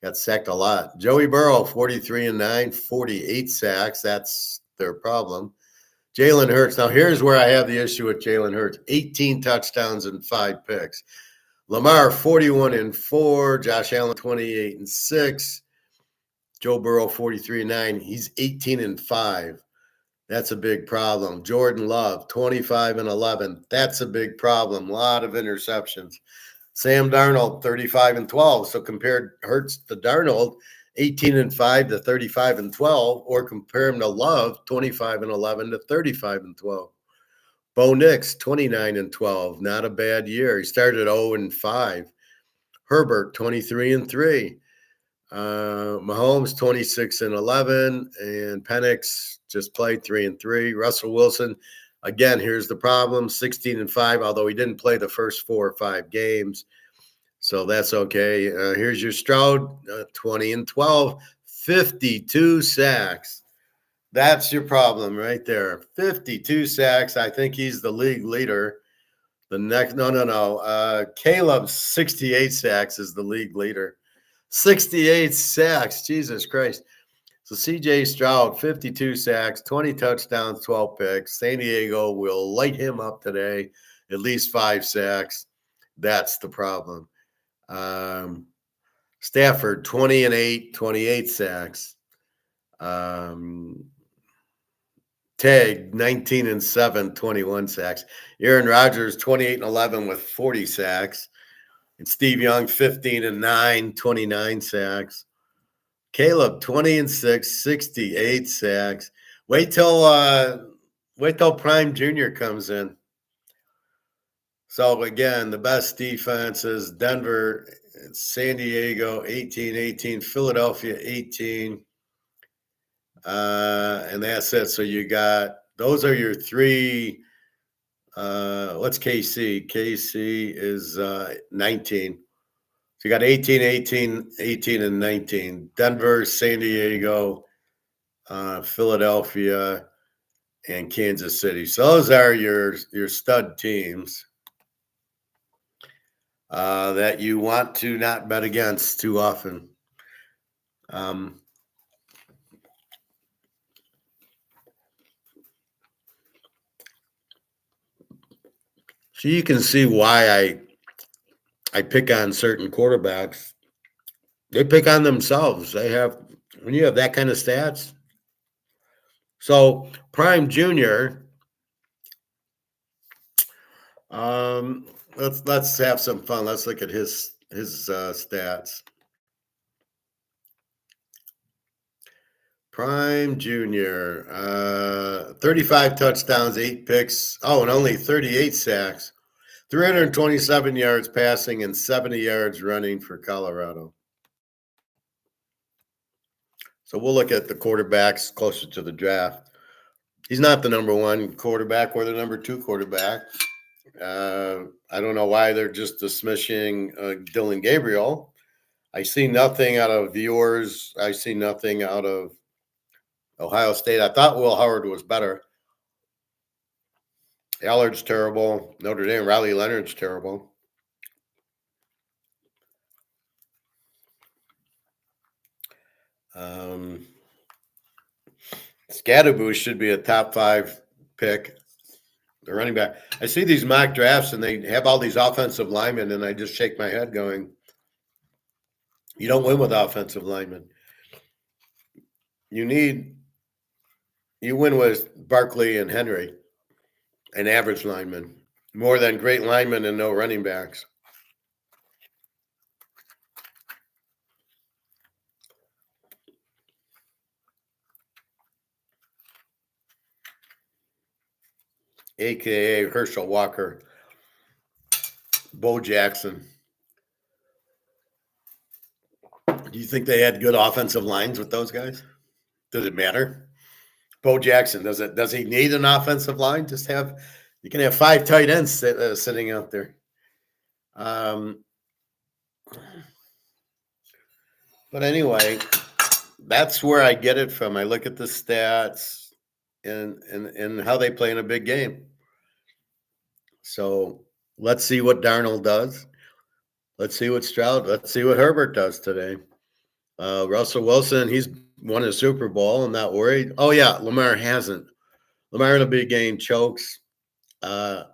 got sacked a lot. Joey Burrow, 43-9, 48 sacks. That's their problem. Jalen Hurts. Now, here's where I have the issue with Jalen Hurts. 18 touchdowns and 5 picks. Lamar, 41-4. Josh Allen, 28-6. Joe Burrow, 43-9. He's 18-5. That's a big problem. Jordan Love, 25-11. That's a big problem. A lot of interceptions. Sam Darnold, 35-12. So compared Hurts to Darnold, 18-5 to 35-12, or compare him to Love, 25-11 to 35-12. Bo Nix, 29-12. Not a bad year. He started 0-5. Herbert, 23-3. Mahomes 26-11, and Penix just played 3-3. Russell Wilson, again, here's the problem: 16-5. Although he didn't play the first 4 or 5 games, so that's okay. Here's your Stroud, 20-12, 52 sacks. That's your problem right there. 52 sacks. I think he's the league leader. The next, no. Caleb's 68 sacks is the league leader. 68 sacks. Jesus Christ. So CJ Stroud, 52 sacks, 20 touchdowns, 12 picks. San Diego will light him up today, at least 5 sacks. That's the problem. Stafford, 20-8, 28 sacks. Tag, 19-7, 21 sacks. Aaron Rodgers, 28-11 with 40 sacks. And Steve Young, 15-9, 29 sacks. Caleb, 20-6, 68 sacks. Wait till Prime Junior comes in. So again, the best defenses: Denver, San Diego, 18-18, Philadelphia, 18. And that's it. So you got, those are your 3. What's KC? KC is 19. So you got 18, 18, 18, and 19. Denver, San Diego, Philadelphia, and Kansas City. So those are your stud teams that you want to not bet against too often. So you can see why I pick on certain quarterbacks. They pick on themselves. They have, when you have that kind of stats. So Prime Junior, let's have some fun. Let's look at his stats. Prime Junior, 35 touchdowns, 8 picks. Oh, and only 38 sacks. 327 yards passing and 70 yards running for Colorado. So we'll look at the quarterbacks closer to the draft. He's not the number 1 quarterback or the number 2 quarterback. I don't know why they're just dismissing Dylan Gabriel. I see nothing out of viewers. I see nothing out of Ohio State. I thought Will Howard was better. Allard's terrible. Notre Dame, Riley Leonard's terrible. Scadaboo should be a top 5 pick. the running back. I see these mock drafts and they have all these offensive linemen, and I just shake my head going, you don't win with offensive linemen. You win with Barkley and Henry, an average lineman, more than great linemen and no running backs. AKA Herschel Walker, Bo Jackson. Do you think they had good offensive lines with those guys? Does it matter? Bo Jackson, does he need an offensive line? You can have 5 tight ends sitting out there. But anyway, that's where I get it from. I look at the stats and how they play in a big game. So let's see what Darnold does. Let's see what Stroud. Let's see what Herbert does today. Russell Wilson, he's won a Super Bowl. I'm not worried. Oh yeah, Lamar hasn't. Lamar in a big game chokes. I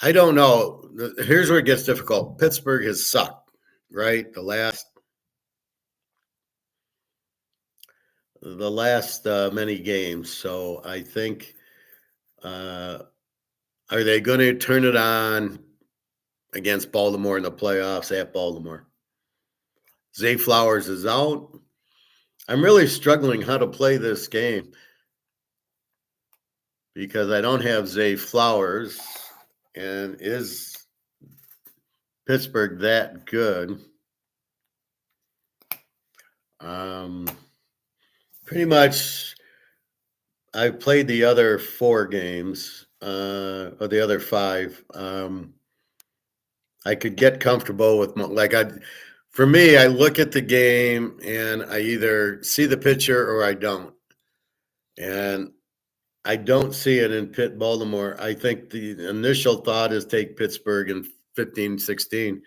don't know. Here's where it gets difficult. Pittsburgh has sucked, right? The last many games. So I think, are they going to turn it on against Baltimore in the playoffs at Baltimore? Zay Flowers is out. I'm really struggling how to play this game because I don't have Zay Flowers. And is Pittsburgh that good? Pretty much, I've played the other 4 games, or the other 5. I could get comfortable with for me, I look at the game and I either see the picture or I don't. And I don't see it in Baltimore. I think the initial thought is take Pittsburgh in 15-16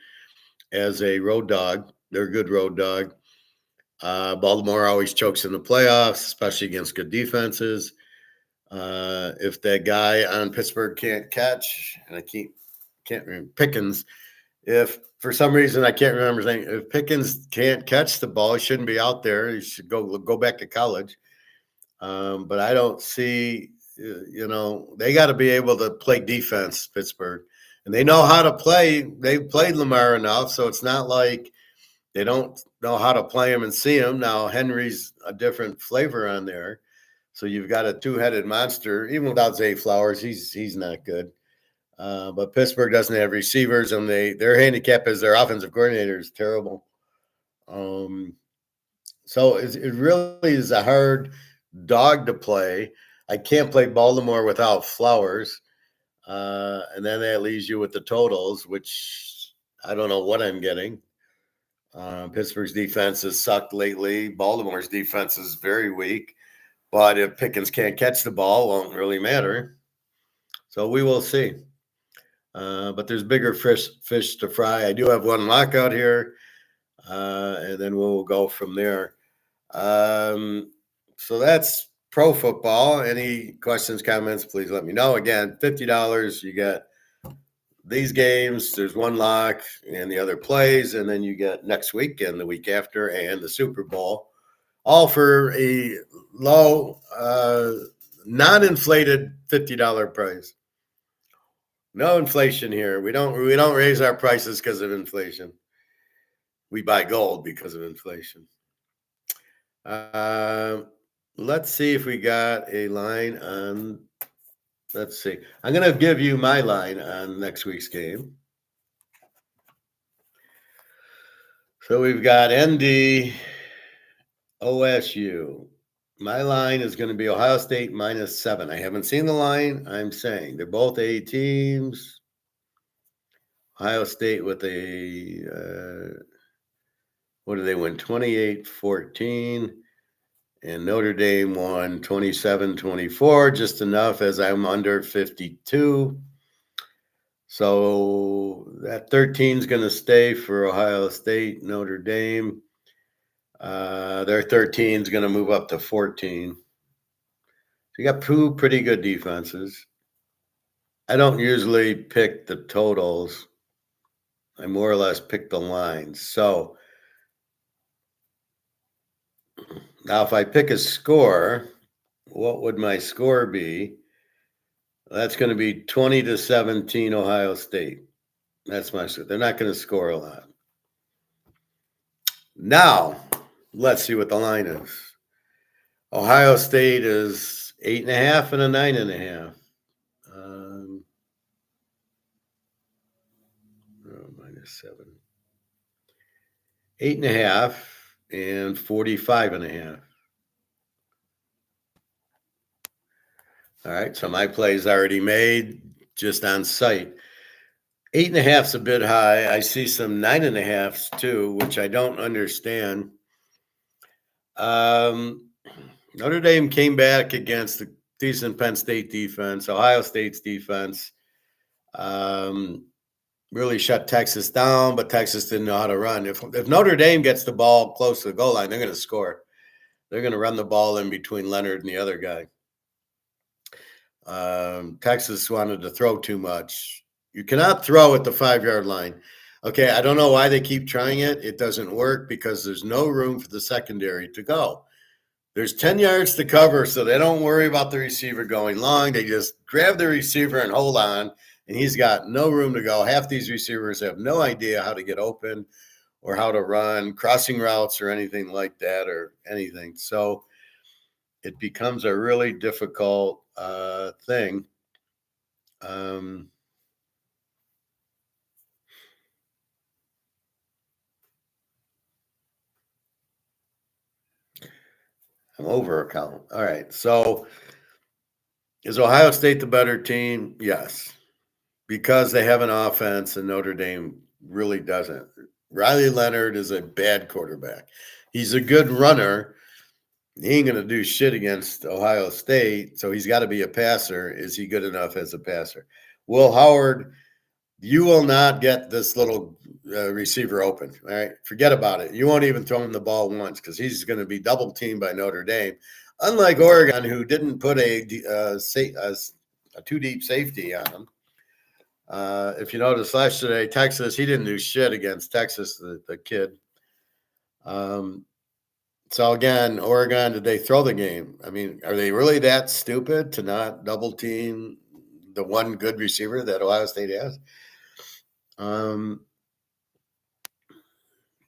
as a road dog. They're a good road dog. Baltimore always chokes in the playoffs, especially against good defenses. If that guy on Pittsburgh can't catch, and I can't remember Pickens, if for some reason I can't remember his name, if Pickens can't catch the ball, he shouldn't be out there. He should go back to college. But I don't see, they got to be able to play defense, Pittsburgh, and they know how to play. They've played Lamar enough, so it's not like they don't know how to play him and see him. Now Henry's a different flavor on there, so you've got a 2-headed monster. Even without Zay Flowers, he's not good. But Pittsburgh doesn't have receivers, and their handicap is their offensive coordinator is terrible. So it really is a hard dog to play. I can't play Baltimore without Flowers. And then that leaves you with the totals, which I don't know what I'm getting. Pittsburgh's defense has sucked lately. Baltimore's defense is very weak. But if Pickens can't catch the ball, it won't really matter. So we will see. But there's bigger fish to fry. I do have one lockout here, and then we'll go from there. So that's pro football. Any questions, comments, please let me know. Again, $50. You get these games. There's one lock and the other plays, and then you get next week and the week after and the Super Bowl, all for a low, non-inflated $50 price. No inflation here. We don't raise our prices because of inflation. We buy gold because of inflation. Let's see if we got a line on. Let's see. I'm going to give you my line on next week's game. So we've got ND, OSU. My line is going to be Ohio State -7. I haven't seen the line. I'm saying they're both A teams. Ohio State with what did they win? 28-14. And Notre Dame won 27-24, just enough as I'm under 52. So that 13 is going to stay for Ohio State. Notre Dame, their 13 is going to move up to 14. So you got 2 pretty good defenses. I don't usually pick the totals. I more or less pick the lines. So now if I pick a score, what would my score be? That's going to be 20-17 Ohio State. That's my score. They're not going to score a lot. Now, let's see what the line is. Ohio State is 8.5 and a 9.5. -7. 8.5 and 45.5. All right, so my play's already made just on site. 8.5's a bit high. I see some 9.5s too, which I don't understand. Notre Dame came back against the decent Penn State defense, Ohio State's defense. Really shut Texas down, but Texas didn't know how to run. If Notre Dame gets the ball close to the goal line, they're going to score. They're going to run the ball in between Leonard and the other guy. Texas wanted to throw too much. You cannot throw at the 5-yard line. Okay, I don't know why they keep trying it. It doesn't work because there's no room for the secondary to go. There's 10 yards to cover, so they don't worry about the receiver going long. They just grab the receiver and hold on, and he's got no room to go. Half these receivers have no idea how to get open or how to run crossing routes or anything like that or anything. So it becomes a really difficult thing. I'm over a count. All right. So is Ohio State the better team? Yes, because they have an offense and Notre Dame really doesn't. Riley Leonard is a bad quarterback. He's a good runner. He ain't going to do shit against Ohio State, so he's got to be a passer. Is he good enough as a passer? Will Howard, you will not get this little receiver open. All right, forget about it. You won't even throw him the ball once because he's going to be double teamed by Notre Dame. Unlike Oregon, who didn't put a too deep safety on him. If you notice last today, Texas, he didn't do shit against Texas, the kid. So again, Oregon, did they throw the game? I mean, are they really that stupid to not double team the one good receiver that Ohio State has?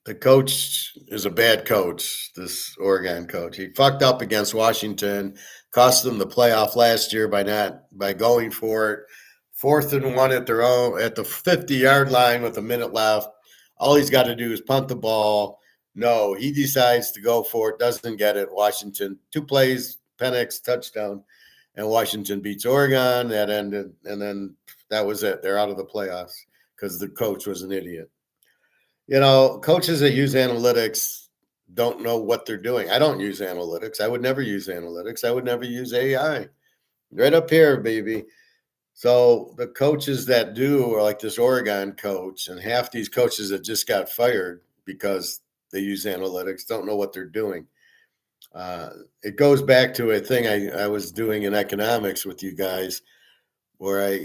The coach is a bad coach, this Oregon coach. He fucked up against Washington, cost them the playoff last year by going for it. 4th and 1 at their own at the 50-yard line with a minute left. All he's got to do is punt the ball. No, he decides to go for it, doesn't get it. Washington, 2 plays, Penix, touchdown, and Washington beats Oregon. That ended, and then that was it. They're out of the playoffs because the coach was an idiot. You know, coaches that use analytics don't know what they're doing. I don't use analytics. I would never use analytics. I would never use AI. Right up here, baby. So the coaches that do are like this Oregon coach, and half these coaches that just got fired because they use analytics don't know what they're doing. It goes back to a thing I was doing in economics with you guys, where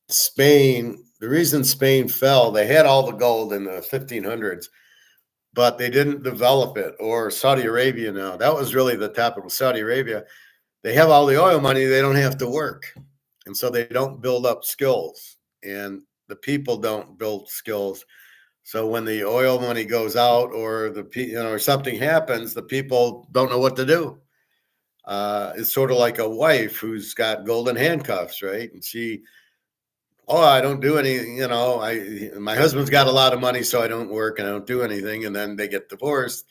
Spain, the reason Spain fell, they had all the gold in the 1500s, but they didn't develop it. Or Saudi Arabia now. That was really the topic of Saudi Arabia. They have all the oil money. They don't have to work. And so they don't build up skills. And the people don't build skills. So when the oil money goes out or or something happens, the people don't know what to do. It's sort of like a wife who's got golden handcuffs, right? And I don't do anything, my husband's got a lot of money, so I don't work and I don't do anything. And then they get divorced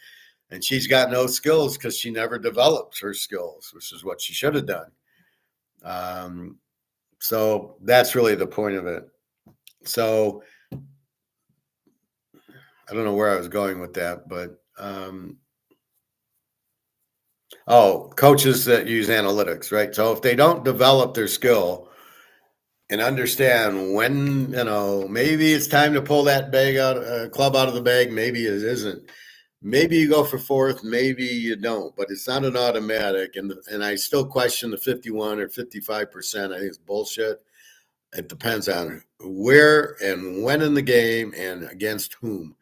and she's got no skills because she never developed her skills, which is what she should have done. So that's really the point of it. So I don't know where I was going with that, but coaches that use analytics, right? So if they don't develop their skill and understand when, maybe it's time to pull that club out of the bag, maybe it isn't. maybe you go for fourth, maybe you don't, but it's not an automatic. And I still question the 51 or 55%. I think it's bullshit. It depends on where and when in the game and against whom.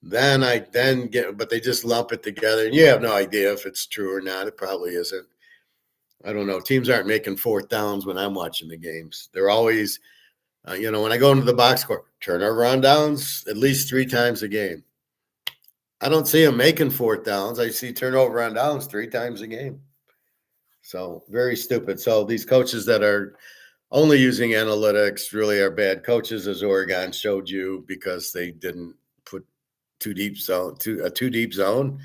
Then I then get, but they just lump it together, and you have no idea if it's true or not. It probably isn't. I don't know. Teams aren't making fourth downs when I'm watching the games. They're always, when I go into the box score, turnover on downs at least 3 times a game. I don't see them making fourth downs. I see turnover on downs 3 times a game. So very stupid. So these coaches that are only using analytics really are bad coaches, as Oregon showed you, because they didn't put a too deep zone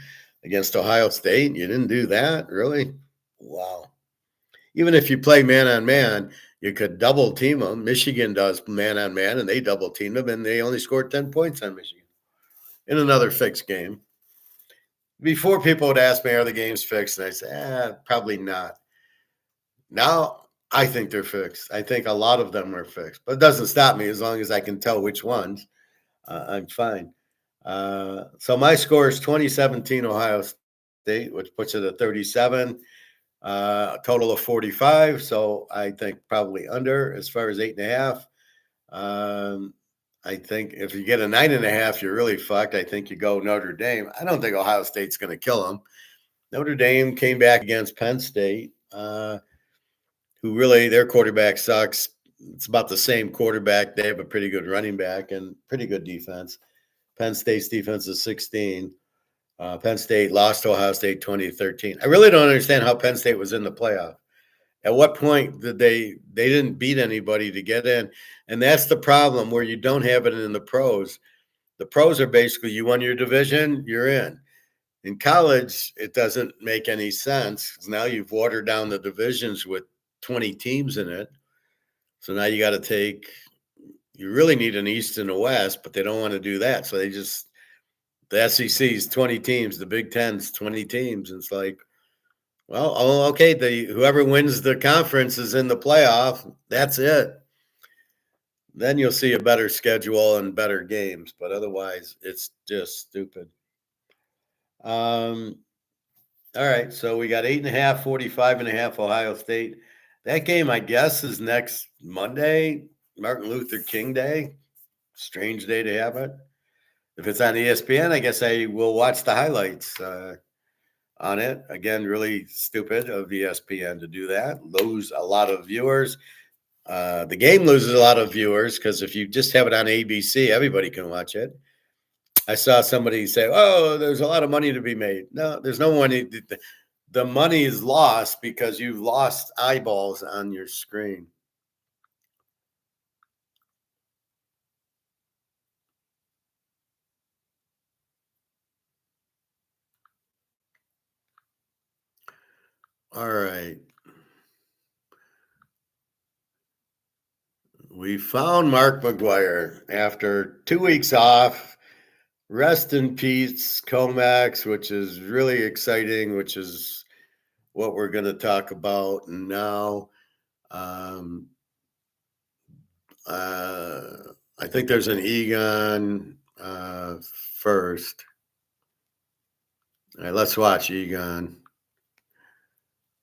against Ohio State. You didn't do that, really? Wow. Even if you play man on man, you could double team them. Michigan does man on man, and they double team them, and they only scored 10 points on Michigan in another fixed game. Before, people would ask me, are the games fixed? And I say, probably not. Now, I think they're fixed. I think a lot of them are fixed, but it doesn't stop me as long as I can tell which ones. I'm fine. So my score is 2017 Ohio State, which puts it at 37, a total of 45. So I think probably under as far as 8.5. I think if you get a 9.5, you're really fucked. I think you go Notre Dame. I don't think Ohio State's going to kill them. Notre Dame came back against Penn State, who really, their quarterback sucks. It's about the same quarterback. They have a pretty good running back and pretty good defense. Penn State's defense is 16. Penn State lost to Ohio State 2013. I really don't understand how Penn State was in the playoff. At what point did they didn't beat anybody to get in? And that's the problem, where you don't have it in the pros. The pros are basically, you won your division, you're in. In college, it doesn't make any sense, because now you've watered down the divisions with 20 teams in it. So now you really need an East and a West, but they don't want to do that. So the SEC's 20 teams, the Big Ten's 20 teams. And it's like, well, okay, whoever wins the conference is in the playoff. That's it. Then you'll see a better schedule and better games, but otherwise, it's just stupid. All right, so we got 8.5, 45.5 Ohio State. That game, I guess, is next Monday, Martin Luther King Day. Strange day to have it. If it's on ESPN, I guess I will watch the highlights on it. Again, really stupid of ESPN to do that. Lose a lot of viewers. The game loses a lot of viewers, because if you just have it on ABC, everybody can watch it. I saw somebody say, "Oh, there's a lot of money to be made." No, there's no money. The money is lost because you've lost eyeballs on your screen. All right. We found Mark McGwire after 2 weeks off. Rest in peace, Comax, which is really exciting, which is what we're going to talk about now. I think there's an Egon first. All right, let's watch Egon,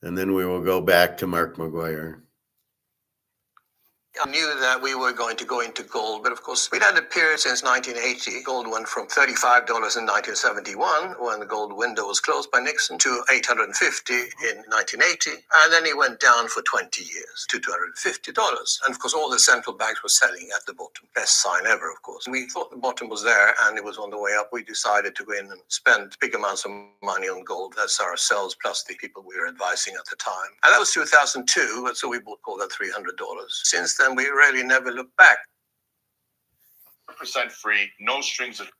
and then we will go back to Mark McGwire. I knew that we were going to go into gold, but of course, we'd had a period since 1980. Gold went from $35 in 1971, when the gold window was closed by Nixon, to $850 in 1980, and then it went down for 20 years to $250. And of course, all the central banks were selling at the bottom. Best sign ever, of course. We thought the bottom was there, and it was on the way up. We decided to go in and spend big amounts of money on gold. That's ourselves, plus the people we were advising at the time. And that was 2002, so we bought gold at $300. Since then, we really never looked back. 100% free, no strings attached.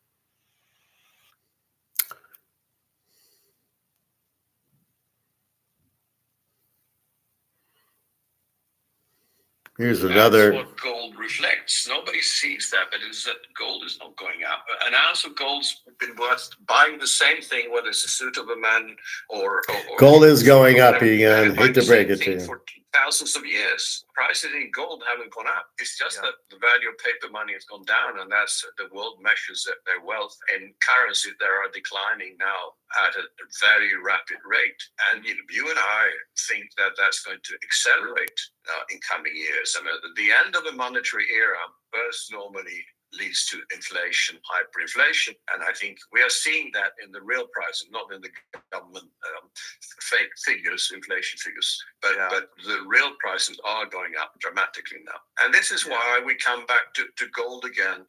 Here's another. That's what gold reflects, nobody sees that, but it's that gold is not going up. An ounce of gold's been worth buying the same thing, whether it's a suit of a man or gold is going up, Egon. Hate to break it to you. For thousands of years, prices in gold haven't gone up. It's just that the value of paper money has gone down, and that's the world measures their wealth in currencies that are declining now at a very rapid rate. And you and I think that that's going to accelerate in coming years. I mean, the end of the monetary era first normally leads to inflation, hyperinflation. And I think we are seeing that in the real prices, not in the government fake figures, inflation figures, but the real prices are going up dramatically now. And this is why we come back to gold again.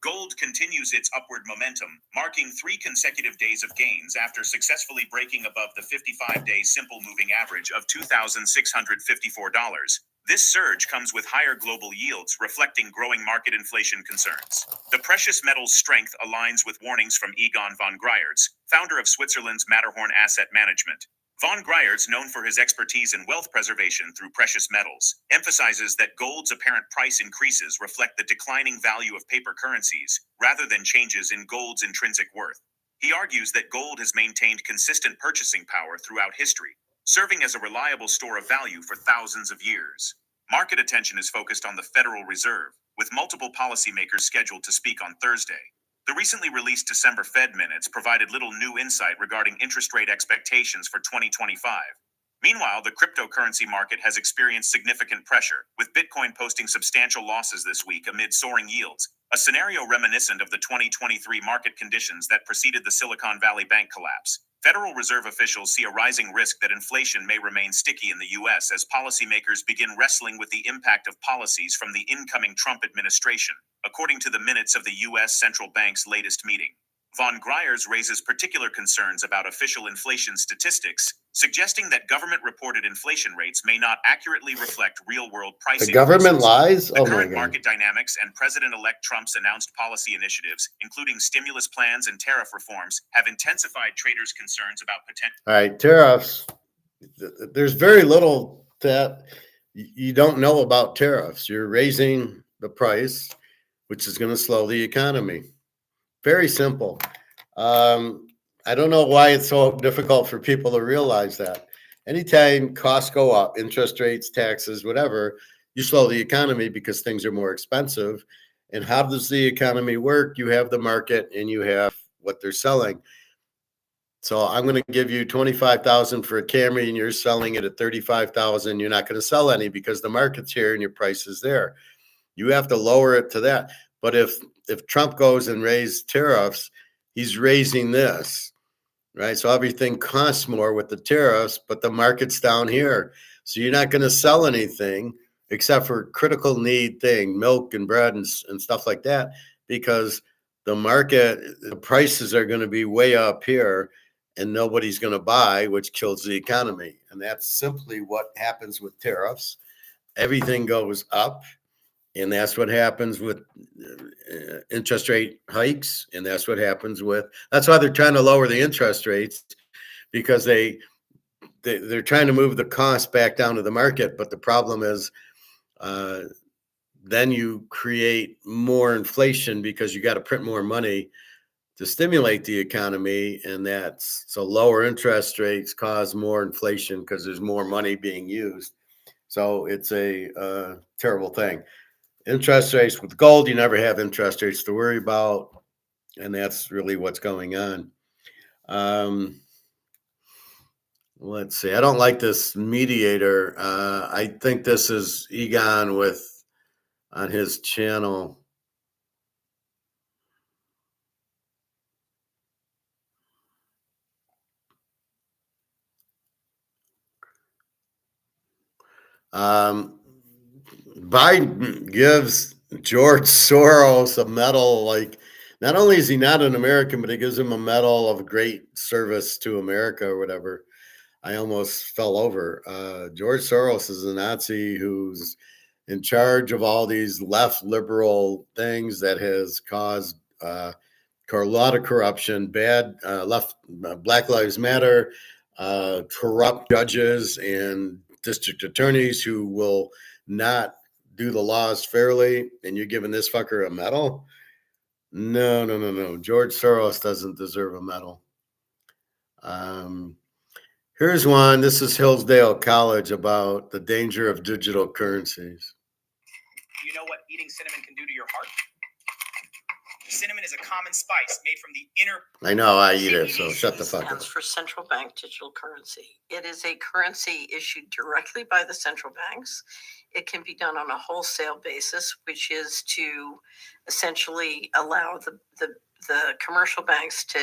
Gold continues its upward momentum, marking 3 consecutive days of gains after successfully breaking above the 55-day simple moving average of $2,654. This surge comes with higher global yields, reflecting growing market inflation concerns. The precious metal's strength aligns with warnings from Egon von Greyerz, founder of Switzerland's Matterhorn Asset Management. Von Greyerz, known for his expertise in wealth preservation through precious metals, emphasizes that gold's apparent price increases reflect the declining value of paper currencies, rather than changes in gold's intrinsic worth. He argues that gold has maintained consistent purchasing power throughout history, serving as a reliable store of value for thousands of years. Market attention is focused on the Federal Reserve, with multiple policymakers scheduled to speak on Thursday. The recently released December Fed minutes provided little new insight regarding interest rate expectations for 2025. Meanwhile, the cryptocurrency market has experienced significant pressure, with Bitcoin posting substantial losses this week amid soaring yields, a scenario reminiscent of the 2023 market conditions that preceded the Silicon Valley Bank collapse. Federal Reserve officials see a rising risk that inflation may remain sticky in the U.S. as policymakers begin wrestling with the impact of policies from the incoming Trump administration, according to the minutes of the U.S. Central Bank's latest meeting. Von Greyerz raises particular concerns about official inflation statistics, suggesting that government-reported inflation rates may not accurately reflect real-world pricing. The government lies? The current market dynamics and President-elect Trump's announced policy initiatives, including stimulus plans and tariff reforms, have intensified traders' concerns about potential. All right, tariffs. There's very little that you don't know about tariffs. You're raising the price, which is going to slow the economy. Very simple. I don't know why it's so difficult for people to realize that. Anytime costs go up, interest rates, taxes, whatever, you slow the economy because things are more expensive. And how does the economy work? You have the market and you have what they're selling. So I'm going to give you $25,000 for a Camry and you're selling it at $35,000. You're not going to sell any because the market's here and your price is there. You have to lower it to that. But if Trump goes and raises tariffs, he's raising this, right? So everything costs more with the tariffs, but the market's down here. So you're not going to sell anything except for critical need thing, milk and bread and stuff like that, because the market, the prices are going to be way up here and nobody's going to buy, which kills the economy. And that's simply what happens with tariffs. Everything goes up. And that's what happens with interest rate hikes. And that's what happens that's why they're trying to lower the interest rates, because they're trying to move the cost back down to the market. But the problem is then you create more inflation because you got to print more money to stimulate the economy. And so lower interest rates cause more inflation because there's more money being used. So it's a terrible thing. Interest rates with gold, you never have interest rates to worry about. And that's really what's going on. Let's see. I don't like this mediator. I think this is Egon on his channel. Biden gives George Soros a medal. Like, not only is he not an American, but he gives him a medal of great service to America or whatever. I almost fell over. George Soros is a Nazi who's in charge of all these left liberal things that has caused a lot of corruption, bad left Black Lives Matter, corrupt judges and district attorneys who will not do the laws fairly, and you're giving this fucker a medal? No. George Soros doesn't deserve a medal. Here's one. This is Hillsdale College about the danger of digital currencies. You know what eating cinnamon can do to your heart? Cinnamon is a common spice made from the inner. I know I eat it, so shut the fuck up. Stands for central bank digital currency. It is a currency issued directly by the central banks. It can be done on a wholesale basis, which is to essentially allow the commercial banks to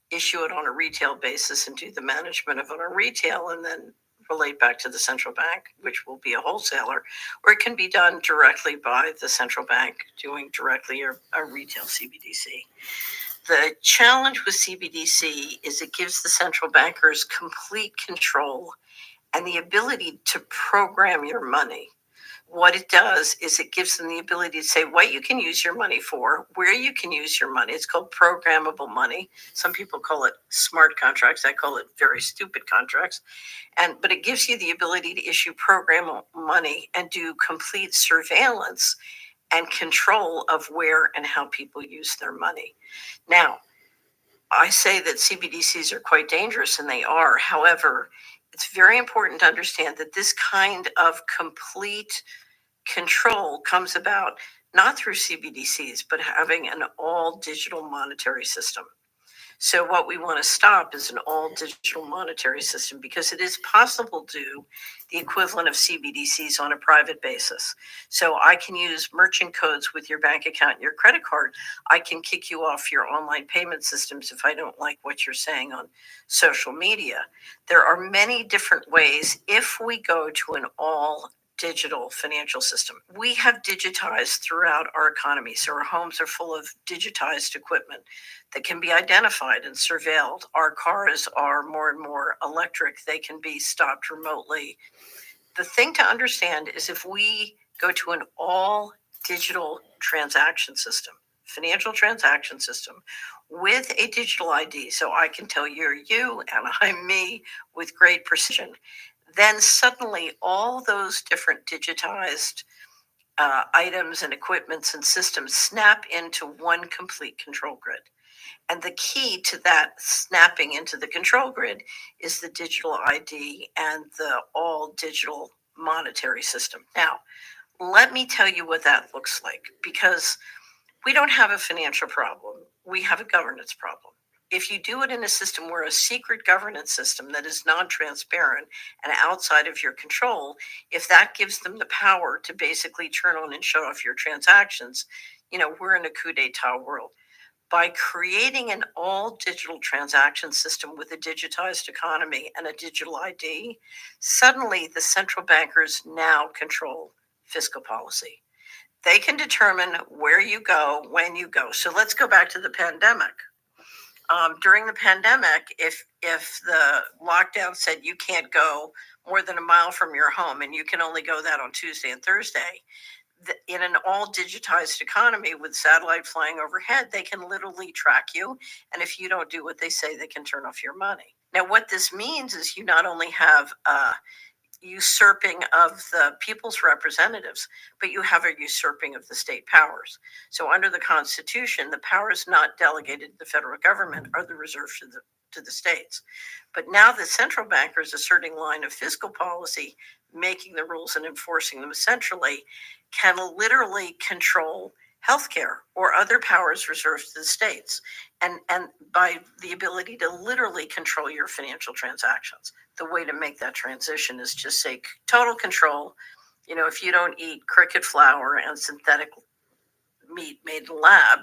issue it on a retail basis and do the management of it on retail, and then relate back to the central bank, which will be a wholesaler, or it can be done directly by the central bank doing directly a retail CBDC. The challenge with CBDC is it gives the central bankers complete control and the ability to program your money. What it does is it gives them the ability to say what you can use your money for, where you can use your money. It's called programmable money. Some people call it smart contracts. I call it very stupid contracts. But it gives you the ability to issue programmable money and do complete surveillance and control of where and how people use their money. Now, I say that CBDCs are quite dangerous, and they are. However, it's very important to understand that this kind of complete control comes about not through CBDCs, but having an all digital monetary system. So what we want to stop is an all digital monetary system, because it is possible to do the equivalent of CBDCs on a private basis. So I can use merchant codes with your bank account and your credit card. I can kick you off your online payment systems if I don't like what you're saying on social media. There are many different ways if we go to an all digital financial system. We have digitized throughout our economy. So our homes are full of digitized equipment that can be identified and surveilled. Our cars are more and more electric. They can be stopped remotely. The thing to understand is if we go to an all digital transaction system, financial transaction system with a digital ID, so I can tell you're you and I'm me with great precision, then suddenly all those different digitized items and equipments and systems snap into one complete control grid. And the key to that snapping into the control grid is the digital ID and the all digital monetary system. Now, let me tell you what that looks like, because we don't have a financial problem. We have a governance problem. If you do it in a system where a secret governance system that is non-transparent and outside of your control, if that gives them the power to basically turn on and shut off your transactions, we're in a coup d'etat world. By creating an all digital transaction system with a digitized economy and a digital ID, suddenly the central bankers now control fiscal policy. They can determine where you go, when you go. So let's go back to the pandemic. During the pandemic, if the lockdown said you can't go more than a mile from your home and you can only go that on Tuesday and Thursday, in an all digitized economy with satellite flying overhead, they can literally track you. And if you don't do what they say, they can turn off your money. Now, what this means is you not only have usurping of the people's representatives, but you have a usurping of the state powers. So under the Constitution, the powers not delegated to the federal government are the reserved to the states. But now the central bankers asserting line of fiscal policy, making the rules and enforcing them centrally, can literally control healthcare or other powers reserved to the states, and by the ability to literally control your financial transactions. The way to make that transition is just say total control. If you don't eat cricket flour and synthetic meat made in the lab,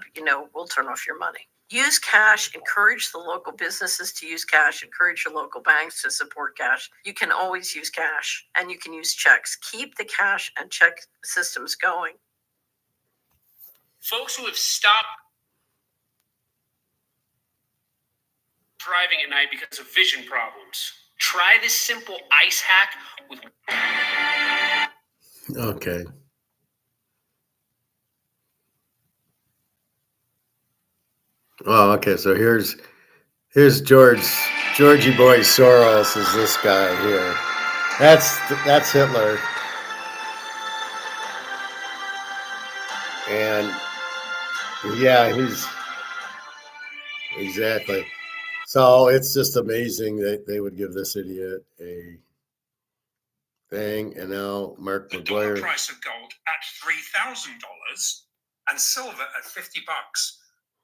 we'll turn off your money. Use cash, encourage the local businesses to use cash, encourage your local banks to support cash. You can always use cash, and you can use checks. Keep the cash and check systems going. Folks who have stopped driving at night because of vision problems, try this simple ice hack with... Okay. Oh, okay. So here's Georgie Boy Soros is this guy here. That's Hitler. And yeah, he's exactly. So it's just amazing that they would give this idiot a thing. And now Mark The dollar mcgwire. price of gold at $3,000 and silver at $50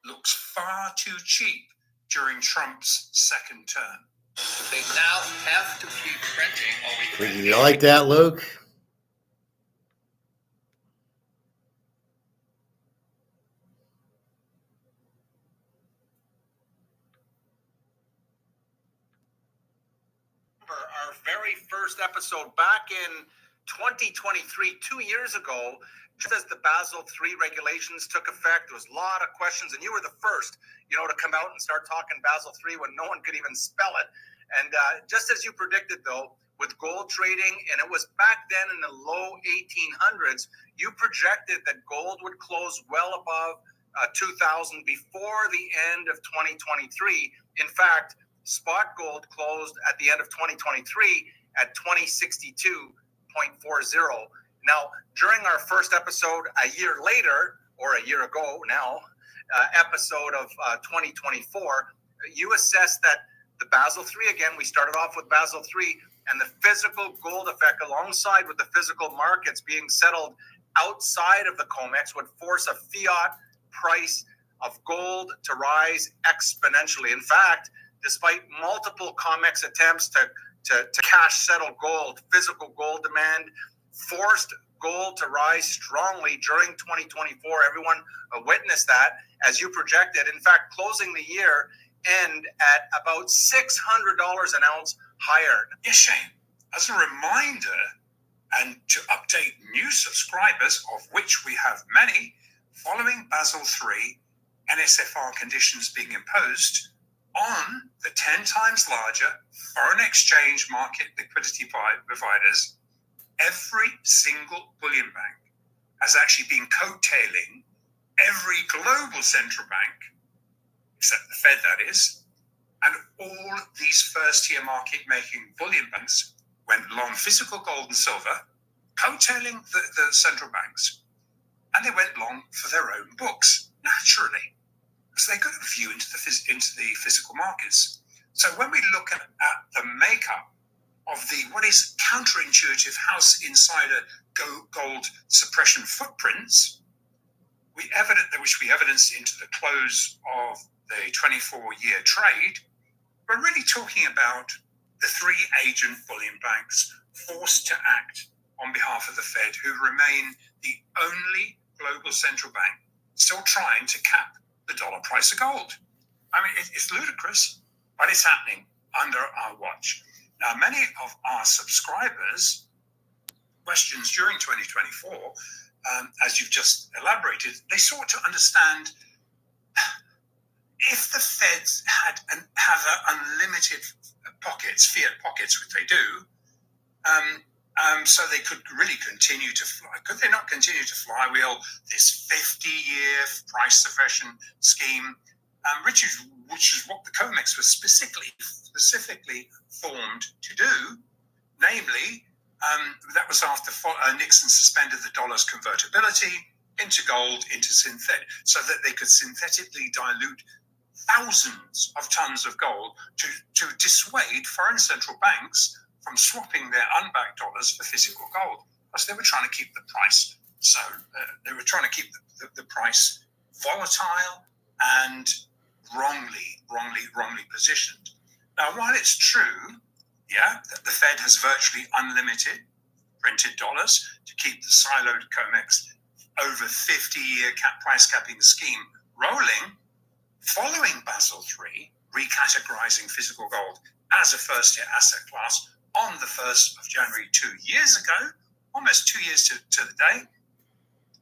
looks far too cheap during Trump's second term. They now have to keep printing or we You like that, Luke? Our very first episode back in 2023, 2 years ago, just as the Basel III regulations took effect, there was a lot of questions, and you were the first, to come out and start talking Basel III when no one could even spell it. And just as you predicted, though, with gold trading, and it was back then in the low 1800s, you projected that gold would close well above 2,000 before the end of 2023. In fact, spot gold closed at the end of 2023 at 2062.40. Now, during our first episode a year later, or a year ago now, episode of 2024, you assessed that the Basel III, again, we started off with Basel III, and the physical gold effect alongside with the physical markets being settled outside of the COMEX would force a fiat price of gold to rise exponentially. In fact, despite multiple COMEX attempts to cash settle gold, physical gold demand forced gold to rise strongly during 2024. Everyone witnessed that as you projected. In fact, closing the year end at about $600 an ounce higher. Yes, Shane, as a reminder and to update new subscribers, of which we have many, following Basel III, NSFR conditions being imposed on the 10 times larger foreign exchange market liquidity providers, every single bullion bank has actually been coattailing every global central bank, except the Fed, that is, and all these first-tier market-making bullion banks went long physical gold and silver, coattailing the central banks, and they went long for their own books, naturally, because they got a view into the physical markets. So when we look at the makeup of what is counterintuitive house insider gold suppression footprints, which we evidenced into the close of the 24-year trade, we're really talking about the three agent bullion banks forced to act on behalf of the Fed, who remain the only global central bank still trying to cap the dollar price of gold. I mean, it's ludicrous, but it's happening under our watch. Now, many of our subscribers' questions during 2024, as you've just elaborated, they sought to understand if the Feds have unlimited pockets, fiat pockets, which they do, so they could really continue to fly. Could they not continue to flywheel this 50-year price suppression scheme, which is what the COMEX was specifically formed to do? Namely, that was after Nixon suspended the dollar's convertibility into gold, so that they could synthetically dilute thousands of tons of gold to dissuade foreign central banks from swapping their unbacked dollars for physical gold, because they were trying to keep the price. So they were trying to keep the price volatile and wrongly positioned. Now, while it's true, that the Fed has virtually unlimited printed dollars to keep the siloed COMEX over 50-year price capping scheme rolling, following Basel III, recategorizing physical gold as a first-tier asset class on the 1st of January 2 years ago, almost 2 years to the day,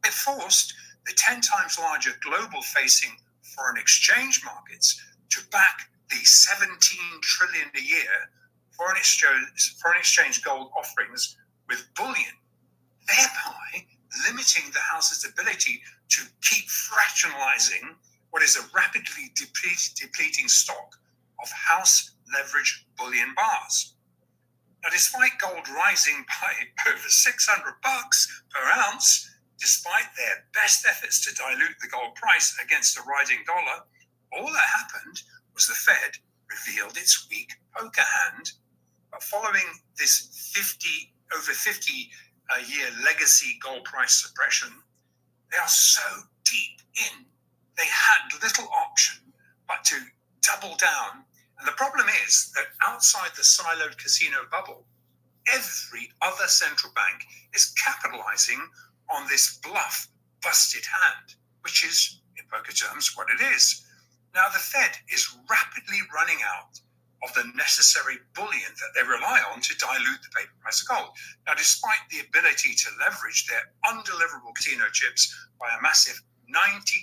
it forced the 10 times larger global-facing foreign exchange markets to back the $17 trillion a year foreign exchange gold offerings with bullion, thereby limiting the house's ability to keep fractionalizing what is a rapidly depleting stock of house leverage bullion bars. Now, despite gold rising by over $600 per ounce despite their best efforts to dilute the gold price against a rising dollar, all that happened was the Fed revealed its weak poker hand. But following this over 50 year legacy gold price suppression, they are so deep in, they had little option but to double down. And the problem is that outside the siloed casino bubble, every other central bank is capitalizing on this bluff, busted hand, which is, in poker terms, what it is. Now, the Fed is rapidly running out of the necessary bullion that they rely on to dilute the paper price of gold. Now, despite the ability to leverage their undeliverable casino chips by a massive 96%,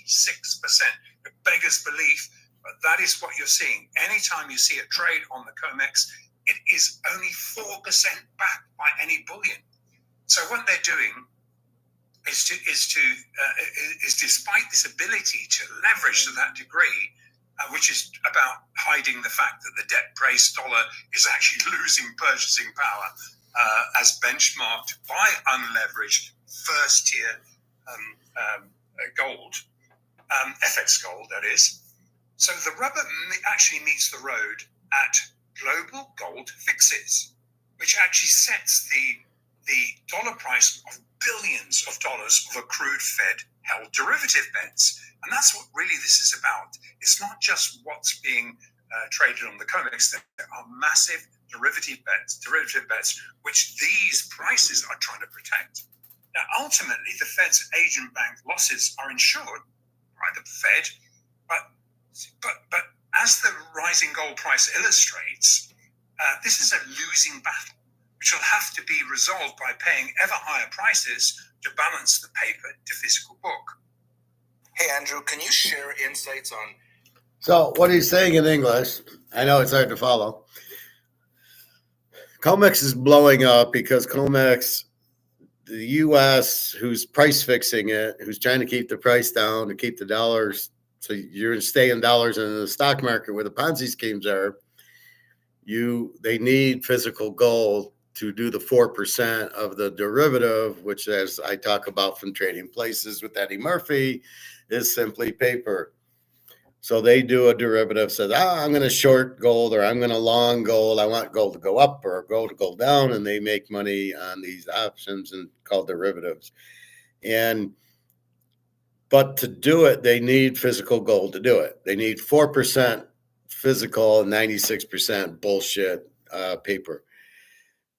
it beggars belief, but that is what you're seeing. Anytime you see a trade on the COMEX, it is only 4% backed by any bullion. So what they're doing is despite this ability to leverage to that degree, which is about hiding the fact that the debt-based dollar is actually losing purchasing power as benchmarked by unleveraged first-tier gold, FX gold, that is. So the rubber actually meets the road at global gold fixes, which actually sets the dollar price of billions of dollars of accrued Fed-held derivative bets. And that's what really this is about. It's not just what's being traded on the COMEX. There are massive derivative bets, which these prices are trying to protect. Now, ultimately, the Fed's agent bank losses are insured by the Fed, but as the rising gold price illustrates, this is a losing battle, which will have to be resolved by paying ever higher prices to balance the paper to physical book. Hey, Andrew, can you share insights on? So what he's saying in English, I know it's hard to follow. COMEX is blowing up because COMEX, the U.S., who's price fixing it, who's trying to keep the price down to keep the dollars, so you're going to stay in dollars in the stock market where the Ponzi schemes are. They need physical gold to do the 4% of the derivative, which, as I talk about from Trading Places with Eddie Murphy, is simply paper. So they do a derivative, says, I'm going to short gold or I'm going to long gold. I want gold to go up or gold to go down. And they make money on these options and called derivatives. But to do it, they need physical gold to do it. They need 4% physical and 96% bullshit paper.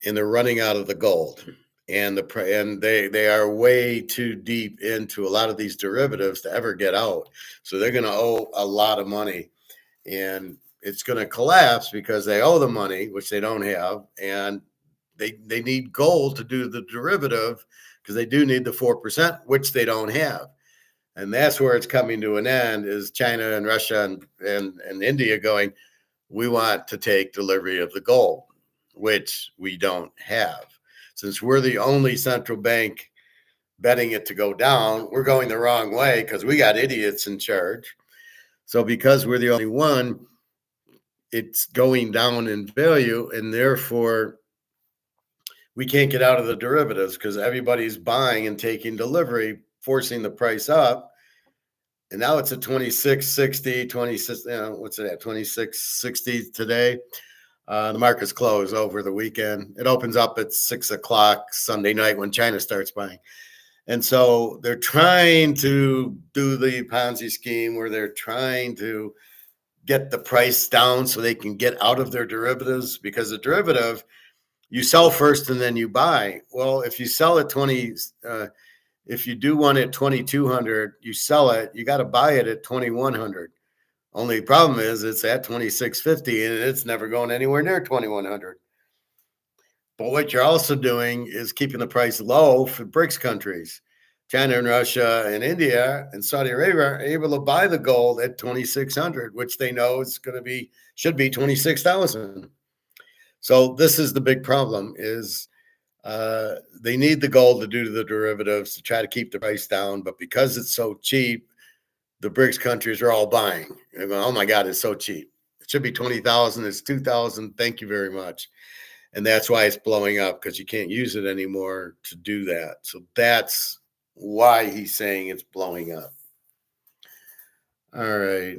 And they're running out of the gold. And they are way too deep into a lot of these derivatives to ever get out. So they're going to owe a lot of money. And it's going to collapse because they owe the money, which they don't have. And they need gold to do the derivative because they do need the 4%, which they don't have. And that's where it's coming to an end, is China and Russia and India going, we want to take delivery of the gold, which we don't have. Since we're the only central bank betting it to go down, we're going the wrong way because we got idiots in charge. So because we're the only one, it's going down in value, and therefore we can't get out of the derivatives because everybody's buying and taking delivery, forcing the price up. And now it's at 26.60, 26, what's it at, 26.60 today. The market's closed over the weekend. It opens up at 6 o'clock Sunday night when China starts buying. And so they're trying to do the Ponzi scheme where they're trying to get the price down so they can get out of their derivatives, because the derivative, you sell first and then you buy. Well, if you sell at if you do one at 2,200, you sell it, you got to buy it at 2,100. Only problem is it's at 26.50 and it's never going anywhere near 2,100. But what you're also doing is keeping the price low for BRICS countries. China and Russia and India and Saudi Arabia are able to buy the gold at 2,600, which they know should be 26,000. So this is the big problem, is they need the gold to do the derivatives to try to keep the price down. But because it's so cheap, the BRICS countries are all buying. They're going, oh my God, it's so cheap. It should be 20,000. It's 2,000. Thank you very much. And that's why it's blowing up, because you can't use it anymore to do that. So that's why he's saying it's blowing up. All right.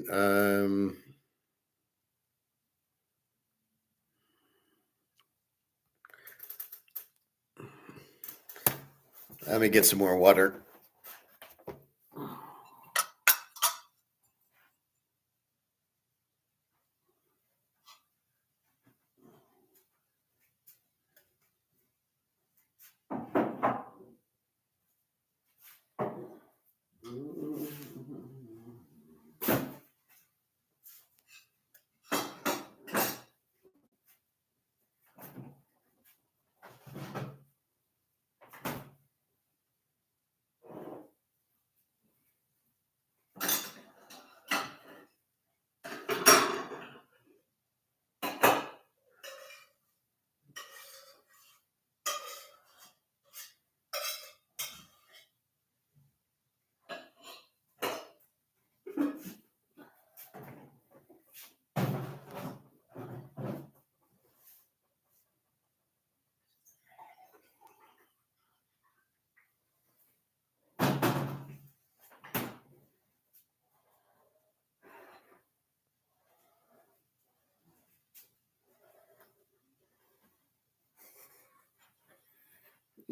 Let me get some more water.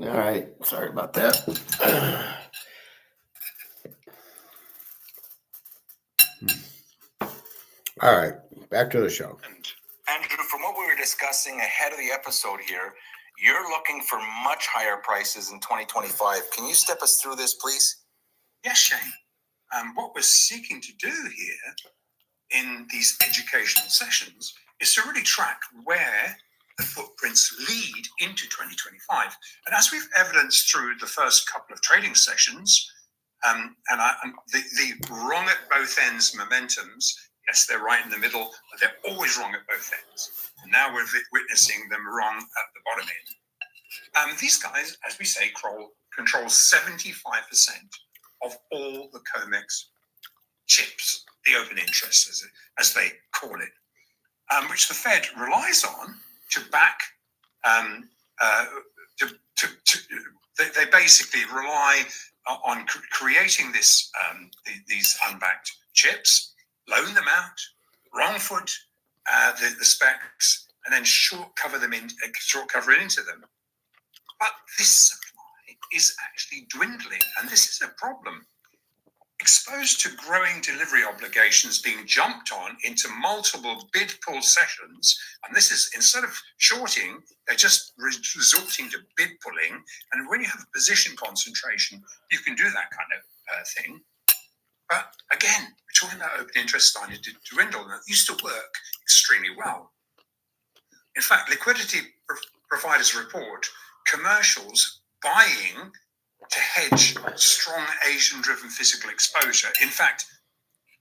All right. Sorry about that. All right. Back to the show. And Andrew, from what we were discussing ahead of the episode here, you're looking for much higher prices in 2025. Can you step us through this, please? Yes, Shane. What we're seeking to do here in these educational sessions is to really track where the footprints lead into 2025. And as we've evidenced through the first couple of trading sessions, the wrong at both ends momentums, yes, they're right in the middle, but they're always wrong at both ends. And now we're witnessing them wrong at the bottom end. These guys, as we say, control 75% of all the COMEX chips, the open interest, as they call it, which the Fed relies on to back. They basically rely on creating these unbacked chips, loan them out, wrong foot the specs, and then short cover it into them. But this supply is actually dwindling, and this is a problem. Exposed to growing delivery obligations being jumped on into multiple bid pull sessions, and this is, instead of shorting, they're just resorting to bid pulling. And when you have position concentration, you can do that kind of thing. But again, we're talking about open interest starting to dwindle, and it used to work extremely well. In fact, liquidity providers report commercials buying to hedge strong Asian-driven physical exposure. In fact,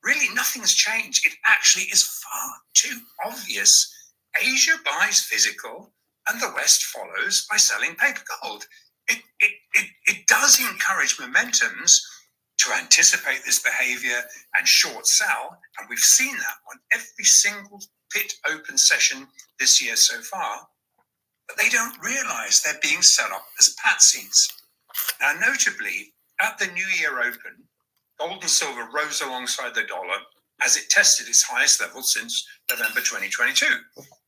really nothing's changed. It actually is far too obvious. Asia buys physical and the West follows by selling paper gold. It does encourage momentums to anticipate this behavior and short sell, and we've seen that on every single pit open session this year so far, but they don't realize they're being set up as patsies. Now, notably, at the New Year Open, gold and silver rose alongside the dollar as it tested its highest level since November 2022.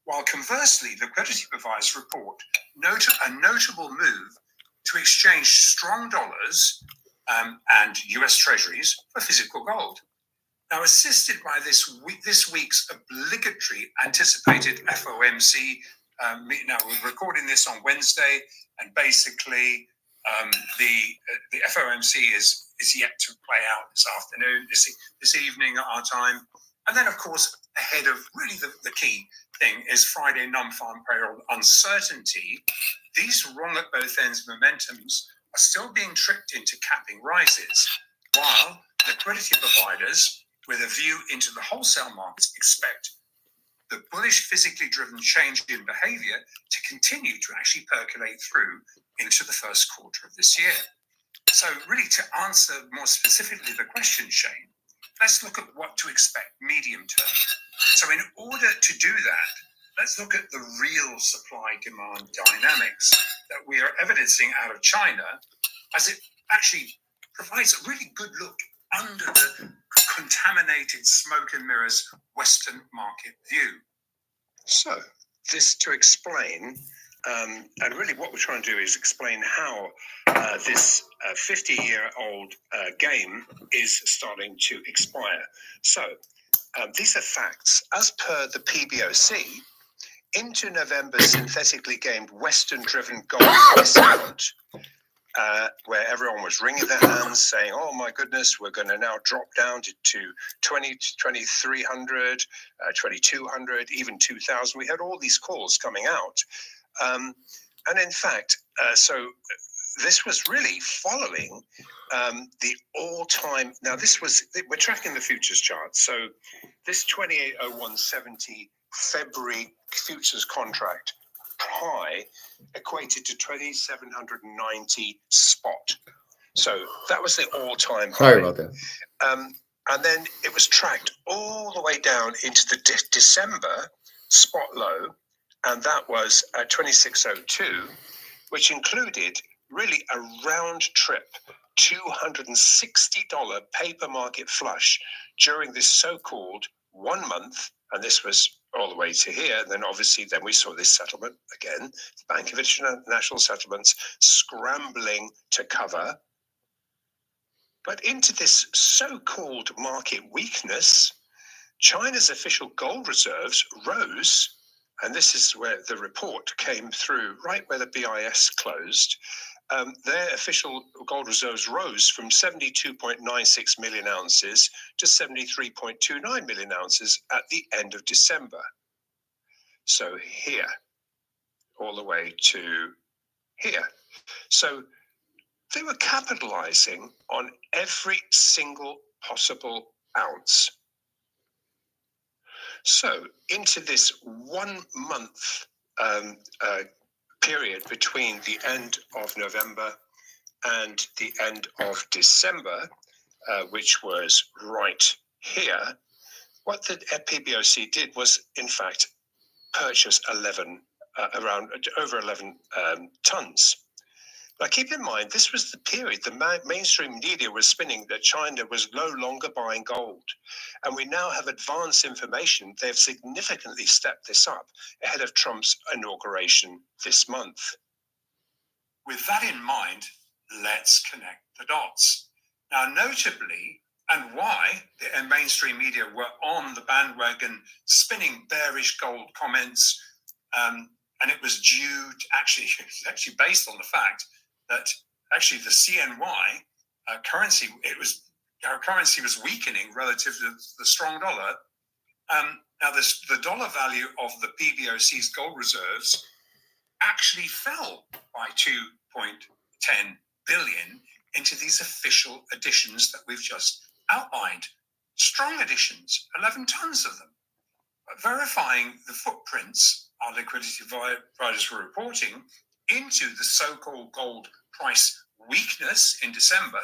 While conversely, liquidity providers report a notable move to exchange strong dollars and US Treasuries for physical gold. Now, assisted by this week's obligatory anticipated FOMC meeting. Now, we're recording this on Wednesday, and basically the FOMC is yet to play out this afternoon, this evening at our time. And then, of course, ahead of really the key thing is Friday non-farm payroll uncertainty. These wrong at both ends momentums are still being tricked into capping rises, while liquidity providers with a view into the wholesale markets expect the bullish physically driven change in behavior to continue to actually percolate through into the first quarter of this year. So really, to answer more specifically the question, Shane, let's look at what to expect medium term. So in order to do that, let's look at the real supply-demand dynamics that we are evidencing out of China as it actually provides a really good look under the contaminated smoke and mirrors Western market view. So, this to explain, and really what we're trying to do is explain how this 50-year-old game is starting to expire. So, these are facts. As per the PBOC, into November's synthetically gamed Western-driven gold discount, where everyone was wringing their hands saying, oh my goodness, we're going to now drop down to 2,300, 2,200, even 2,000. We had all these calls coming out. And in fact, so this was really following the all-time, now this was, we're tracking the futures chart. So this 2801.70 February futures contract high equated to 2,790 spot. So that was the all-time high. Sorry about that. And then it was tracked all the way down into the December spot low, and that was at 2602, which included really a round trip $260 paper market flush during this so-called 1 month, and this was all the way to here. And then obviously then we saw this settlement again, the Bank of International Settlements scrambling to cover. But into this so-called market weakness, China's official gold reserves rose, and this is where the report came through, right where the BIS closed. Their official gold reserves rose from 72.96 million ounces to 73.29 million ounces at the end of December. So here, all the way to here. So they were capitalizing on every single possible ounce. So into this 1 month period between the end of November and the end of December, which was right here, what the PBOC did was, in fact, purchase around over 11 tons. Now, keep in mind, this was the period the mainstream media was spinning that China was no longer buying gold. And we now have advanced information. They've significantly stepped this up ahead of Trump's inauguration this month. With that in mind, let's connect the dots. Now, notably, and why the mainstream media were on the bandwagon spinning bearish gold comments, and it was due to actually based on the fact that actually the CNY currency, our currency was weakening relative to the strong dollar. Now, the dollar value of the PBOC's gold reserves actually fell by 2.10 billion into these official additions that we've just outlined. Strong additions, 11 tons of them. Verifying the footprints our liquidity providers were reporting into the so-called gold price weakness in December,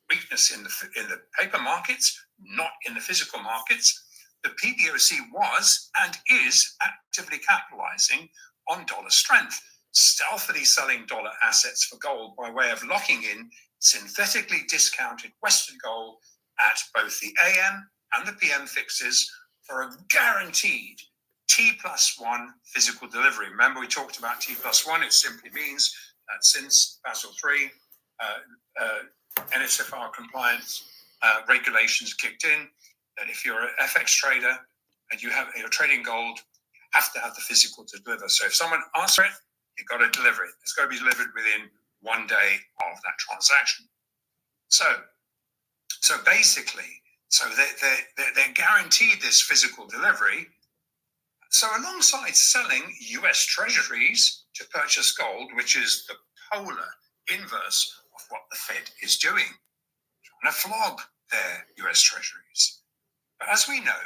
weakness in the paper markets, not in the physical markets. The PBOC was and is actively capitalizing on dollar strength, stealthily selling dollar assets for gold by way of locking in synthetically discounted Western gold at both the AM and the PM fixes for a guaranteed T+1 physical delivery. Remember, we talked about T+1. It simply means that since Basel III, NSFR compliance regulations kicked in, that if you're an FX trader and you're trading gold, have to have the physical to deliver. So if someone asks for it, you've got to deliver it. It's got to be delivered within 1 day of that transaction. So basically, they're guaranteed this physical delivery. So alongside selling US treasuries to purchase gold, which is the polar inverse of what the Fed is doing, trying to flog their US treasuries. But as we know,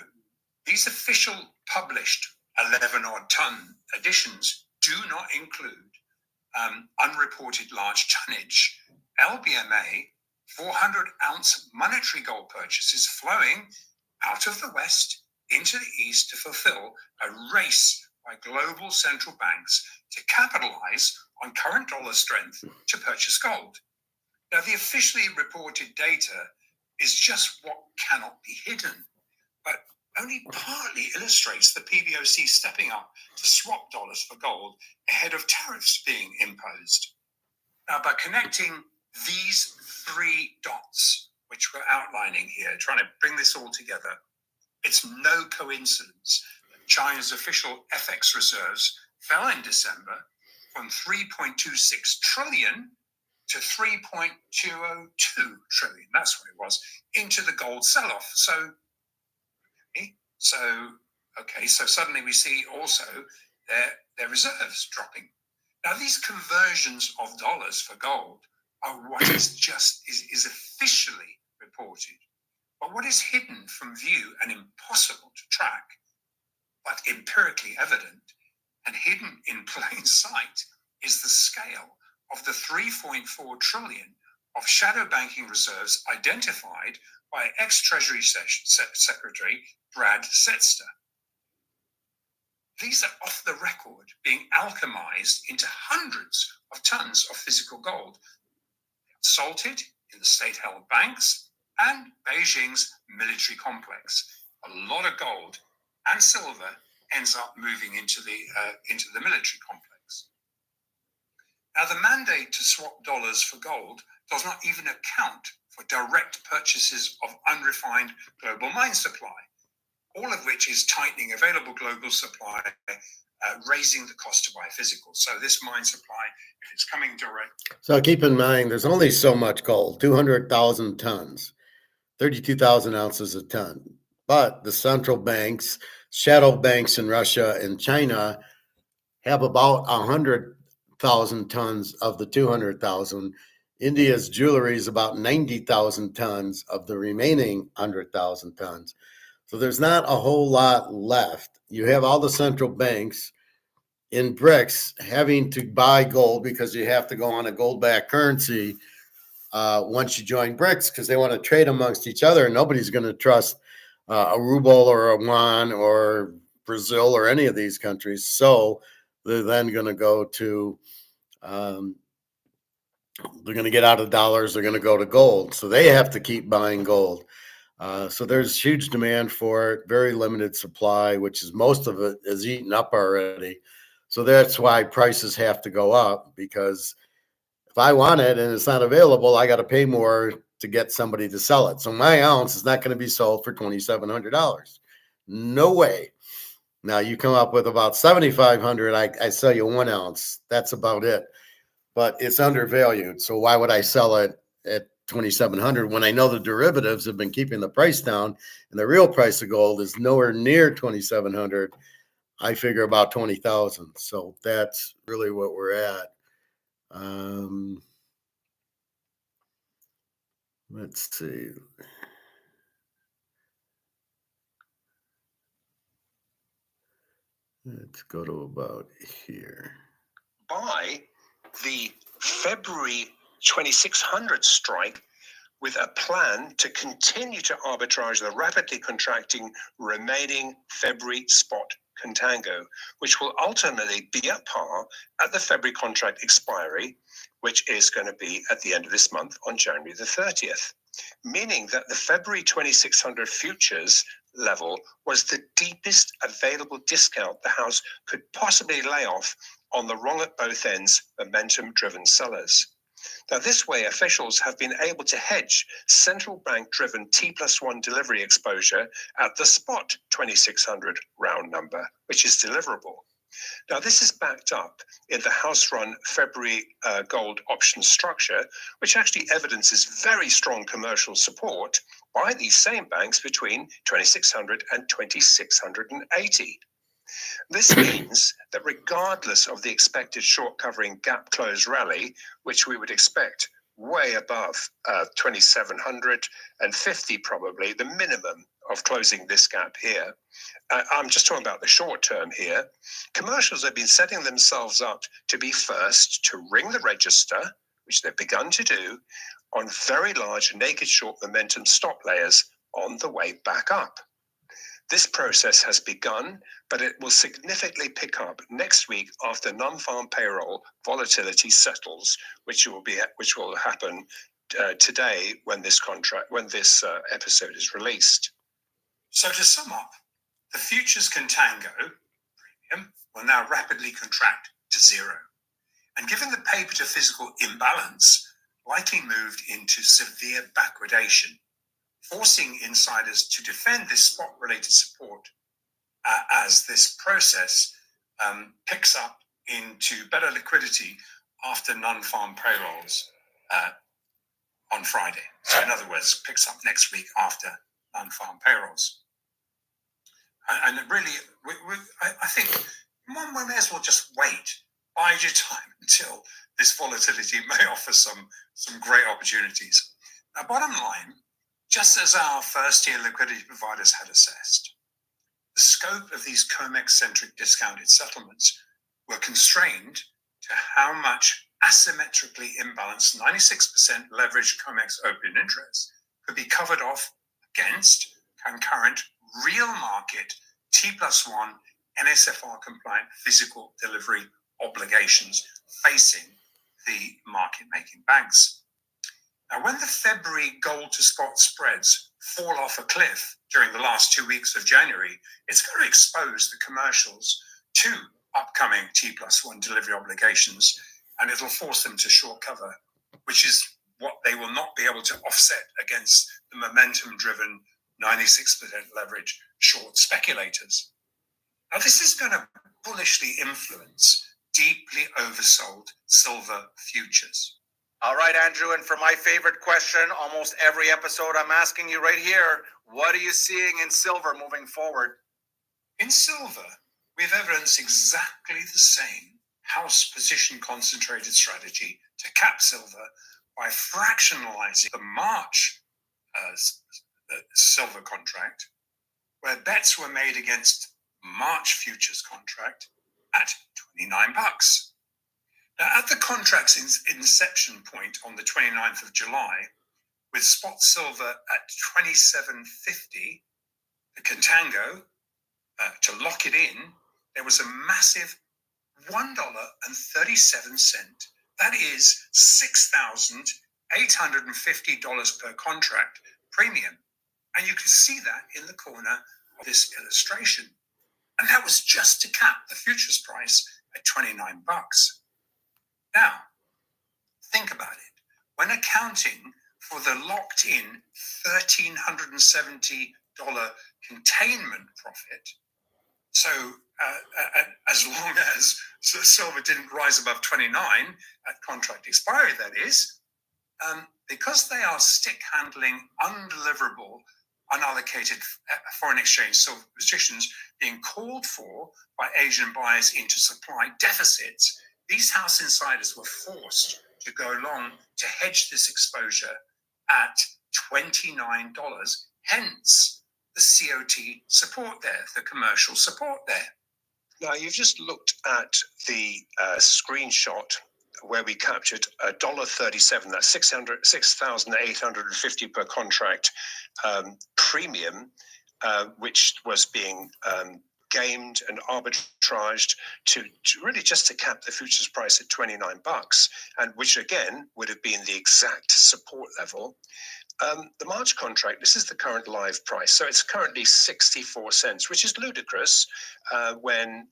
these official published 11-odd ton additions do not include unreported large tonnage, LBMA, 400-ounce monetary gold purchases flowing out of the West into the East to fulfill a race by global central banks to capitalize on current dollar strength to purchase gold. Now, the officially reported data is just what cannot be hidden, but only partly illustrates the PBOC stepping up to swap dollars for gold ahead of tariffs being imposed. Now, by connecting these three dots, which we're outlining here, trying to bring this all together, it's no coincidence that China's official FX reserves fell in December from 3.26 trillion to 3.202 trillion. That's what it was, into the gold sell-off. So suddenly we see also their reserves dropping. Now, these conversions of dollars for gold are what is officially reported. But what is hidden from view and impossible to track, but empirically evident and hidden in plain sight, is the scale of the 3.4 trillion of shadow banking reserves identified by ex-Treasury Secretary Brad Setzer. These are off the record being alchemized into hundreds of tons of physical gold, salted in the state-held banks and Beijing's military complex. A lot of gold and silver ends up moving into the military complex. Now, the mandate to swap dollars for gold does not even account for direct purchases of unrefined global mine supply, all of which is tightening available global supply, raising the cost to buy physical. So this mine supply, if it's coming direct. So keep in mind, there's only so much gold, 200,000 tons, 32,000 ounces a ton. But the central banks, shadow banks in Russia and China, have about 100,000 tons of the 200,000. India's jewelry is about 90,000 tons of the remaining 100,000 tons. So there's not a whole lot left. You have all the central banks in BRICS having to buy gold because you have to go on a gold-backed currency once you join BRICS, because they want to trade amongst each other, and nobody's going to trust a ruble or a yuan or Brazil or any of these countries. So they're then going to go to they're going to get out of dollars. They're going to go to gold. So they have to keep buying gold. So there's huge demand for it, very limited supply, which is most of it is eaten up already. So that's why prices have to go up, because if I want it and it's not available, I got to pay more to get somebody to sell it. So my ounce is not going to be sold for $2,700. No way. Now you come up with about 7,500. I sell you 1 ounce. That's about it. But it's undervalued. So why would I sell it at 2,700 when I know the derivatives have been keeping the price down and the real price of gold is nowhere near 2,700? I figure about 20,000. So that's really what we're at. Let's see. Let's go to about here. By the February 2600 strike, with a plan to continue to arbitrage the rapidly contracting remaining February spot contango, which will ultimately be at par at the February contract expiry, which is going to be at the end of this month on January the 30th, meaning that the February 2600 futures level was the deepest available discount the House could possibly lay off on the wrong at both ends momentum-driven sellers. Now, this way, officials have been able to hedge central bank-driven T+1 delivery exposure at the spot 2600 round number, which is deliverable. Now, this is backed up in the House-run February gold option structure, which actually evidences very strong commercial support by these same banks between 2600 and 2680. This means that regardless of the expected short covering gap close rally, which we would expect way above 2,750 probably, the minimum of closing this gap here, I'm just talking about the short term here, commercials have been setting themselves up to be first to ring the register, which they've begun to do, on very large naked short momentum stop layers on the way back up. This process has begun, but it will significantly pick up next week after non-farm payroll volatility settles, which will happen today when this episode is released. So to sum up, the futures contango premium will now rapidly contract to zero. And given the paper to physical imbalance, likely moved into severe backwardation, forcing insiders to defend this spot-related support as this process picks up into better liquidity after non-farm payrolls on Friday. So in other words, picks up next week after non-farm payrolls. And really, I think one may as well just wait, bide your time until this volatility may offer some great opportunities. Now, bottom line, just as our first-tier liquidity providers had assessed, the scope of these COMEX-centric discounted settlements were constrained to how much asymmetrically imbalanced 96% leveraged COMEX open interest could be covered off against concurrent real market T+1 NSFR compliant physical delivery obligations facing the market making banks. Now, when the February gold to spot spreads fall off a cliff during the last 2 weeks of January, it's going to expose the commercials to upcoming T+1 delivery obligations, and it'll force them to short cover, which is what they will not be able to offset against the momentum-driven 96% leverage short speculators. Now, this is going to bullishly influence deeply oversold silver futures. All right, Andrew, and for my favorite question, almost every episode I'm asking you right here, what are you seeing in silver moving forward? In silver, we've evidenced exactly the same house position concentrated strategy to cap silver by fractionalizing the March silver contract, where bets were made against March futures contract at $29. Now, at the contract's inception point on the 29th of July, with spot silver at $27.50, the contango, to lock it in, there was a massive $1.37. That is $6,850 per contract premium. And you can see that in the corner of this illustration. And that was just to cap the futures price at $29. Now, think about it. When accounting for the locked-in $1,370 containment profit, so as long as silver didn't rise above 29 at contract expiry, that is, because they are stick-handling undeliverable, unallocated foreign exchange silver positions being called for by Asian buyers into supply deficits, these house insiders were forced to go long to hedge this exposure at $29, hence the COT support there, the commercial support there. Now, you've just looked at the screenshot where we captured $1.37, that's 6,850 per contract premium, which was being gamed and arbitraged to really just to cap the futures price at $29, and which again would have been the exact support level. The March contract, this is the current live price, so it's currently 64 cents, which is ludicrous when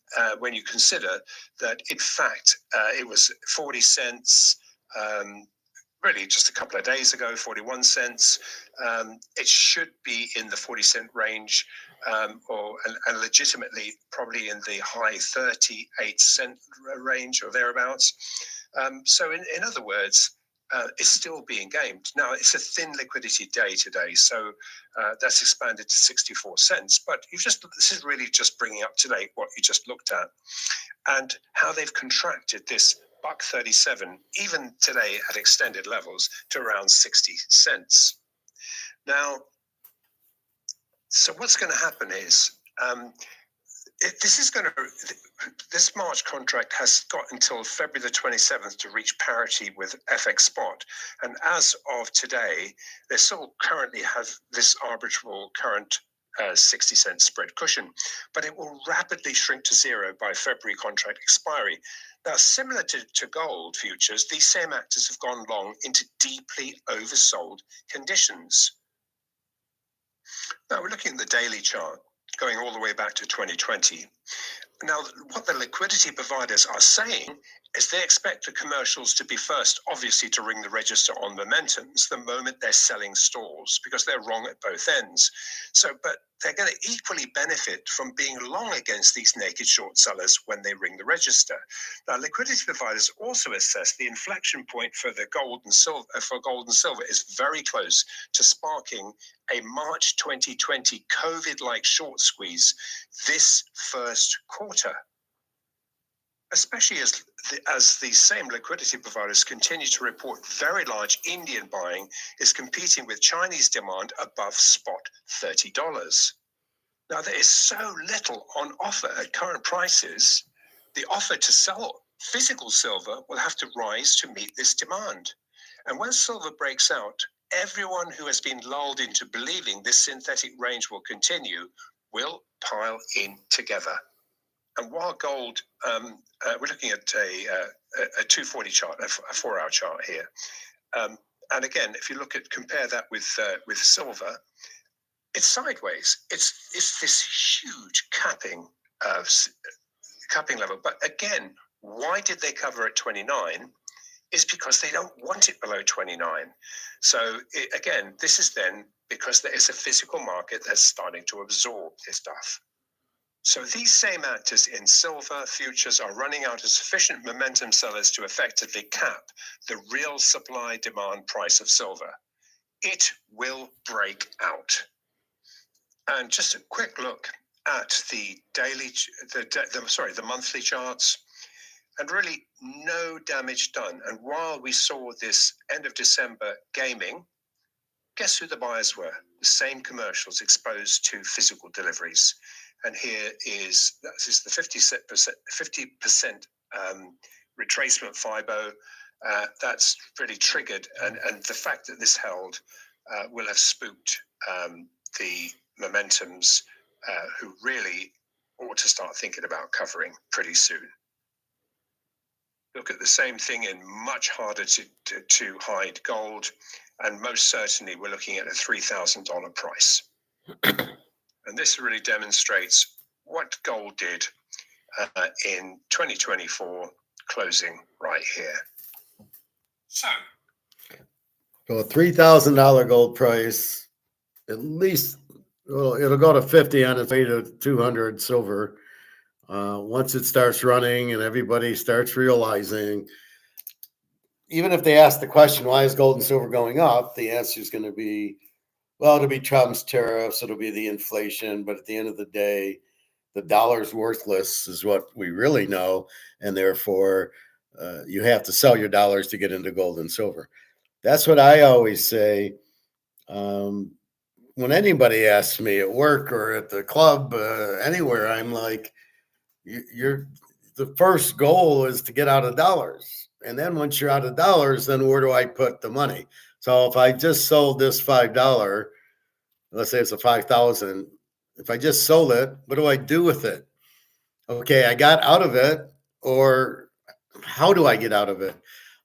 you consider that in fact it was 40 cents really just a couple of days ago, 41 cents. It should be in the 40-cent range, and legitimately probably in the high 38-cent range or thereabouts. So in other words, it's still being gamed. Now, it's a thin liquidity day today, so that's expanded to 64 cents. But this is really just bringing up to date what you just looked at and how they've contracted this $1.37, even today at extended levels, to around 60 cents. Now, so what's going to happen is this March contract has got until February the 27th to reach parity with FX spot. And as of today, they still currently have this arbitrable current 60-cent spread cushion, but it will rapidly shrink to zero by February contract expiry. Now, similar to gold futures, these same actors have gone long into deeply oversold conditions. Now, we're looking at the daily chart, going all the way back to 2020. Now, what the liquidity providers are saying is they expect the commercials to be first, obviously, to ring the register on momentums the moment they're selling stalls, because they're wrong at both ends. But they're going to equally benefit from being long against these naked short sellers when they ring the register. Now, liquidity providers also assess the inflection point for the gold and silver is very close to sparking a March 2020 COVID-like short squeeze this first quarter, especially as these same liquidity providers continue to report very large Indian buying is competing with Chinese demand above spot $30. Now, there is so little on offer at current prices, the offer to sell physical silver will have to rise to meet this demand. And when silver breaks out, everyone who has been lulled into believing this synthetic range will continue will pile in together. And while gold, we're looking at a 240 chart, a 4-hour chart here. And again, if you compare that with silver, it's sideways. It's this huge capping level. But again, why did they cover at 29? Is because they don't want it below 29. So again, this is then because there is a physical market that's starting to absorb this stuff. So these same actors in silver futures are running out of sufficient momentum sellers to effectively cap the real supply-demand price of silver. It will break out. And just a quick look at the monthly charts, and really no damage done. And while we saw this end of December gaming, guess who the buyers were? The same commercials exposed to physical deliveries. And this is the 50% retracement FIBO. That's really triggered. And the fact that this held will have spooked the momentums who really ought to start thinking about covering pretty soon. Look at the same thing in much harder to hide gold. And most certainly we're looking at a $3,000 price. And this really demonstrates what gold did in 2024, closing right here. So a $3,000 gold price, at least, well, it'll go to 50 on its way to 200 silver. Once it starts running and everybody starts realizing, even if they ask the question, why is gold and silver going up? The answer is going to be, well, it'll be Trump's tariffs, it'll be the inflation, but at the end of the day, the dollar's worthless is what we really know, and therefore you have to sell your dollars to get into gold and silver. That's what I always say. When anybody asks me at work or at the club, anywhere, I'm like, the first goal is to get out of dollars. And then once you're out of dollars, then where do I put the money? So if I just sold this $5, let's say it's a 5,000. If I just sold it, what do I do with it? Okay, I got out of it, or how do I get out of it?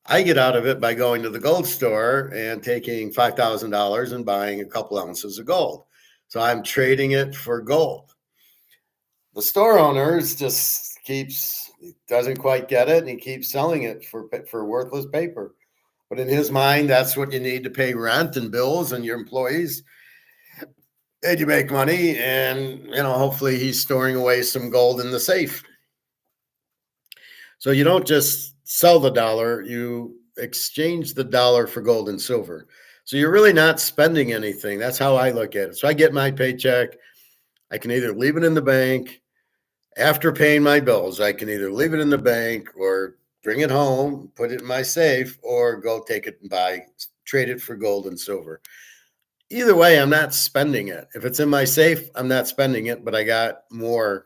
I get out of it by going to the gold store and taking $5,000 and buying a couple ounces of gold. So I'm trading it for gold. The store owner just doesn't quite get it, and he keeps selling it for worthless paper. But in his mind, that's what you need to pay rent and bills and your employees. And you make money, and hopefully he's storing away some gold in the safe. So you don't just sell the dollar, you exchange the dollar for gold and silver. So you're really not spending anything. That's how I look at it. So I get my paycheck. I can either leave it in the bank after paying my bills. I can either leave it in the bank or bring it home, put it in my safe, or go take it and trade it for gold and silver. Either way, I'm not spending it. If it's in my safe, I'm not spending it, but I got more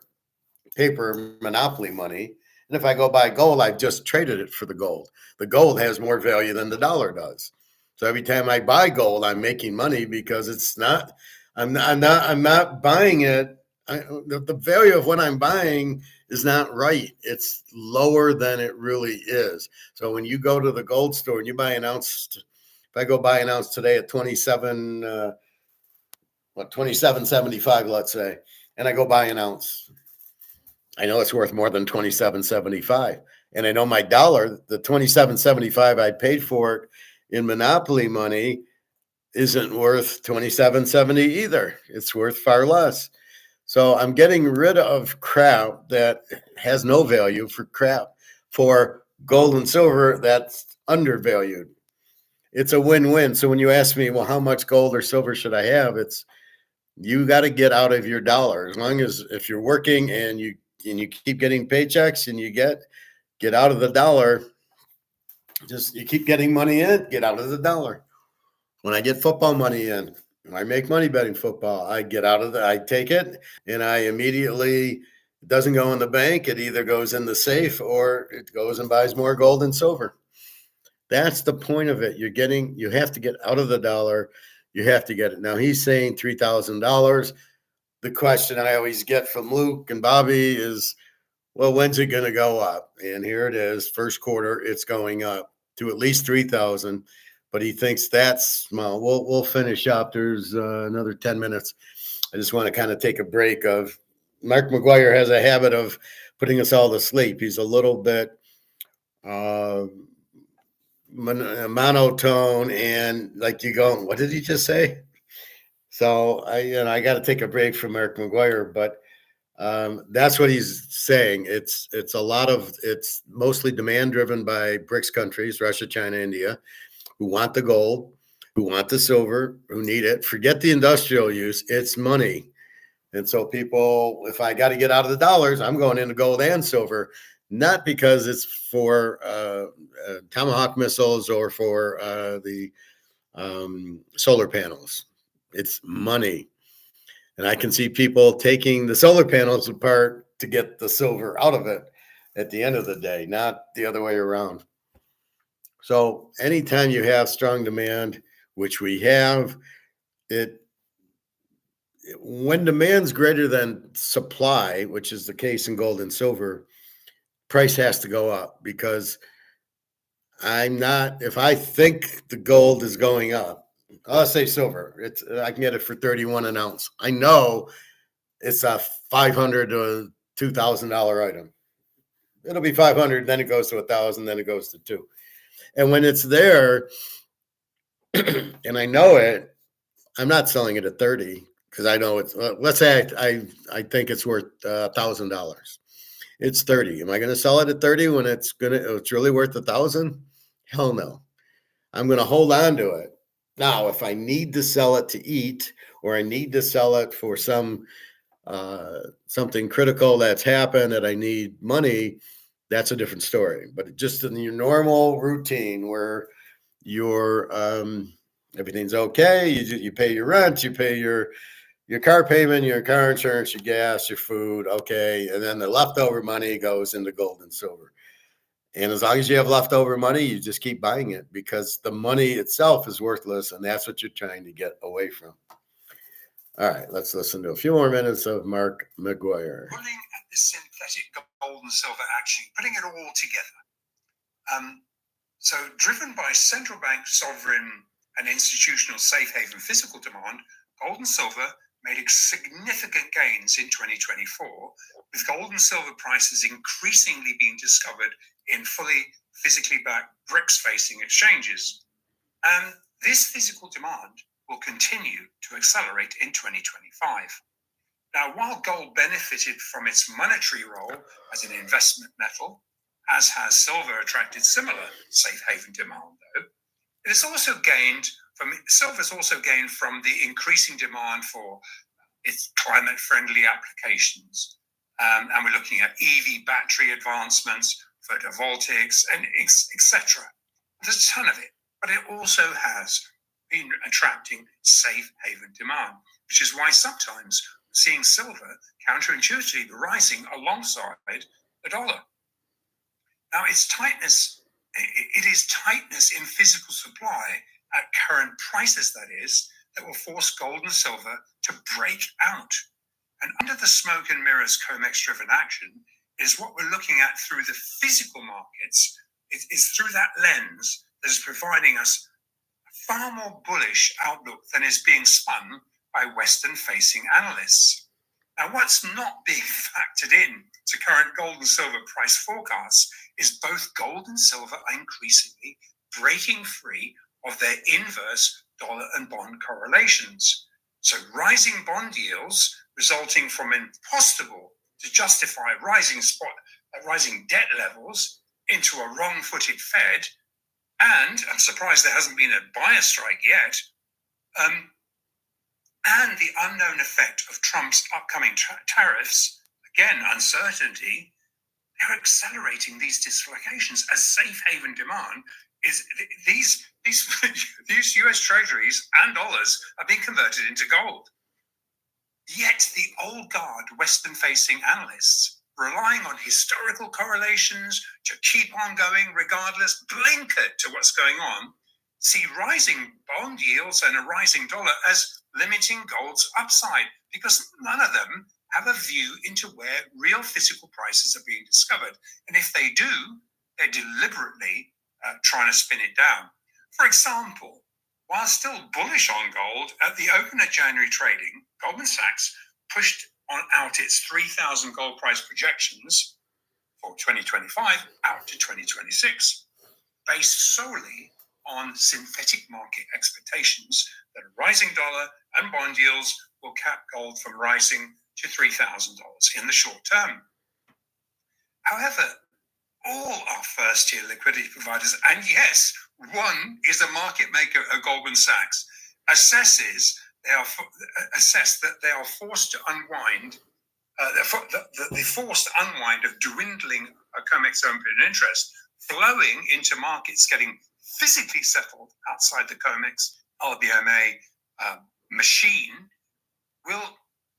paper monopoly money. And if I go buy gold, I've just traded it for the gold. The gold has more value than the dollar does. So every time I buy gold, I'm making money because it's not I'm not buying it. The value of what I'm buying is not right. It's lower than it really is. So when you go to the gold store and you buy an ounce, if I go buy an ounce today at 27.75, let's say, and I go buy an ounce, I know it's worth more than 27.75. And I know my dollar, the 27.75 I paid for it in monopoly money, isn't worth 27.70 either. It's worth far less. So I'm getting rid of crap that has no value for gold and silver that's undervalued. It's a win-win. So when you ask me, well, how much gold or silver should I have? It's you got to get out of your dollar. As long as if you're working and you keep getting paychecks and you get out of the dollar, just you keep getting money in, get out of the dollar. When I get football money in, when I make money betting football, I get out of I take it and I immediately, it doesn't go in the bank. It either goes in the safe or it goes and buys more gold and silver. That's the point of it. You have to get out of the dollar. You have to get it. Now he's saying $3,000. The question I always get from Luke and Bobby is, well, when's it going to go up? And here it is, first quarter, it's going up to at least 3,000. But he thinks that's well. We'll finish up. There's another 10 minutes. I just want to kind of take a break. Of Mark McGwire has a habit of putting us all to sleep. He's a little bit monotone and like you go, what did he just say? So I got to take a break from Mark McGwire, but that's what he's saying. It's mostly demand driven by BRICS countries, Russia, China, India, who want the gold, who want the silver, who need it. Forget the industrial use. It's money. And so people, if I got to get out of the dollars, I'm going into gold and silver, not because it's for Tomahawk missiles or for the solar panels. It's money. And I can see people taking the solar panels apart to get the silver out of it at the end of the day, not the other way around. So anytime you have strong demand, which we have, when demand's greater than supply, which is the case in gold and silver, price has to go up because if I think the gold is going up, I'll say silver. I can get it for 31 an ounce. I know it's a $500 to $2,000 item. It'll be 500, then it goes to 1,000, then it goes to 2. And when it's there, and I know it, I'm not selling it at 30 because I know it's. Let's say I think it's worth $1,000. It's 30. Am I going to sell it at 30 when it's really worth 1,000? Hell no. I'm going to hold on to it. Now, if I need to sell it to eat, or I need to sell it for something critical that's happened that I need money, that's a different story. But just in your normal routine where you're everything's okay, you pay your rent, you pay your car payment, your car insurance, your gas, your food, okay, and then the leftover money goes into gold and silver. And as long as you have leftover money, you just keep buying it because the money itself is worthless, and that's what you're trying to get away from. All right, let's listen to a few more minutes of Mark McGwire. Pulling at the synthetic gold and silver action, putting it all together. So driven by central bank, sovereign, and institutional safe haven physical demand, gold and silver made significant gains in 2024, with gold and silver prices increasingly being discovered in fully physically backed BRICS-facing exchanges. And this physical demand will continue to accelerate in 2025. Now, while gold benefited from its monetary role as an investment metal, as has silver attracted similar safe haven demand, though, silver's also gained from the increasing demand for its climate-friendly applications. And we're looking at EV battery advancements, photovoltaics, and etc. There's a ton of it, but it also has been attracting safe haven demand, which is why sometimes we're seeing silver counterintuitively rising alongside the dollar. Now, it is tightness in physical supply at current prices, that is, that will force gold and silver to break out. And under the smoke and mirrors COMEX-driven action is what we're looking at through the physical markets. It's through that lens that is providing us a far more bullish outlook than is being spun by Western-facing analysts. Now, what's not being factored in to current gold and silver price forecasts is both gold and silver are increasingly breaking free of their inverse dollar and bond correlations. So rising bond yields resulting from impossible to justify rising debt levels into a wrong-footed Fed, and I'm surprised there hasn't been a buyer strike yet, and the unknown effect of Trump's upcoming tariffs, again, uncertainty, they're accelerating these dislocations as safe haven demand is these US treasuries and dollars are being converted into gold. Yet the old guard Western-facing analysts, relying on historical correlations to keep on going regardless, blinkered to what's going on, see rising bond yields and a rising dollar as limiting gold's upside, because none of them have a view into where real physical prices are being discovered. And if they do, they're deliberately trying to spin it down. For example, while still bullish on gold, at the open of January trading, Goldman Sachs pushed out its 3,000 gold price projections for 2025 out to 2026, based solely on synthetic market expectations that a rising dollar and bond yields will cap gold from rising to $3,000 in the short term. However, all our first-tier liquidity providers, and yes, one is a market maker at Goldman Sachs, assess that they are forced to unwind the forced unwind of dwindling COMEX open interest flowing into markets getting physically settled outside the COMEX LBMA machine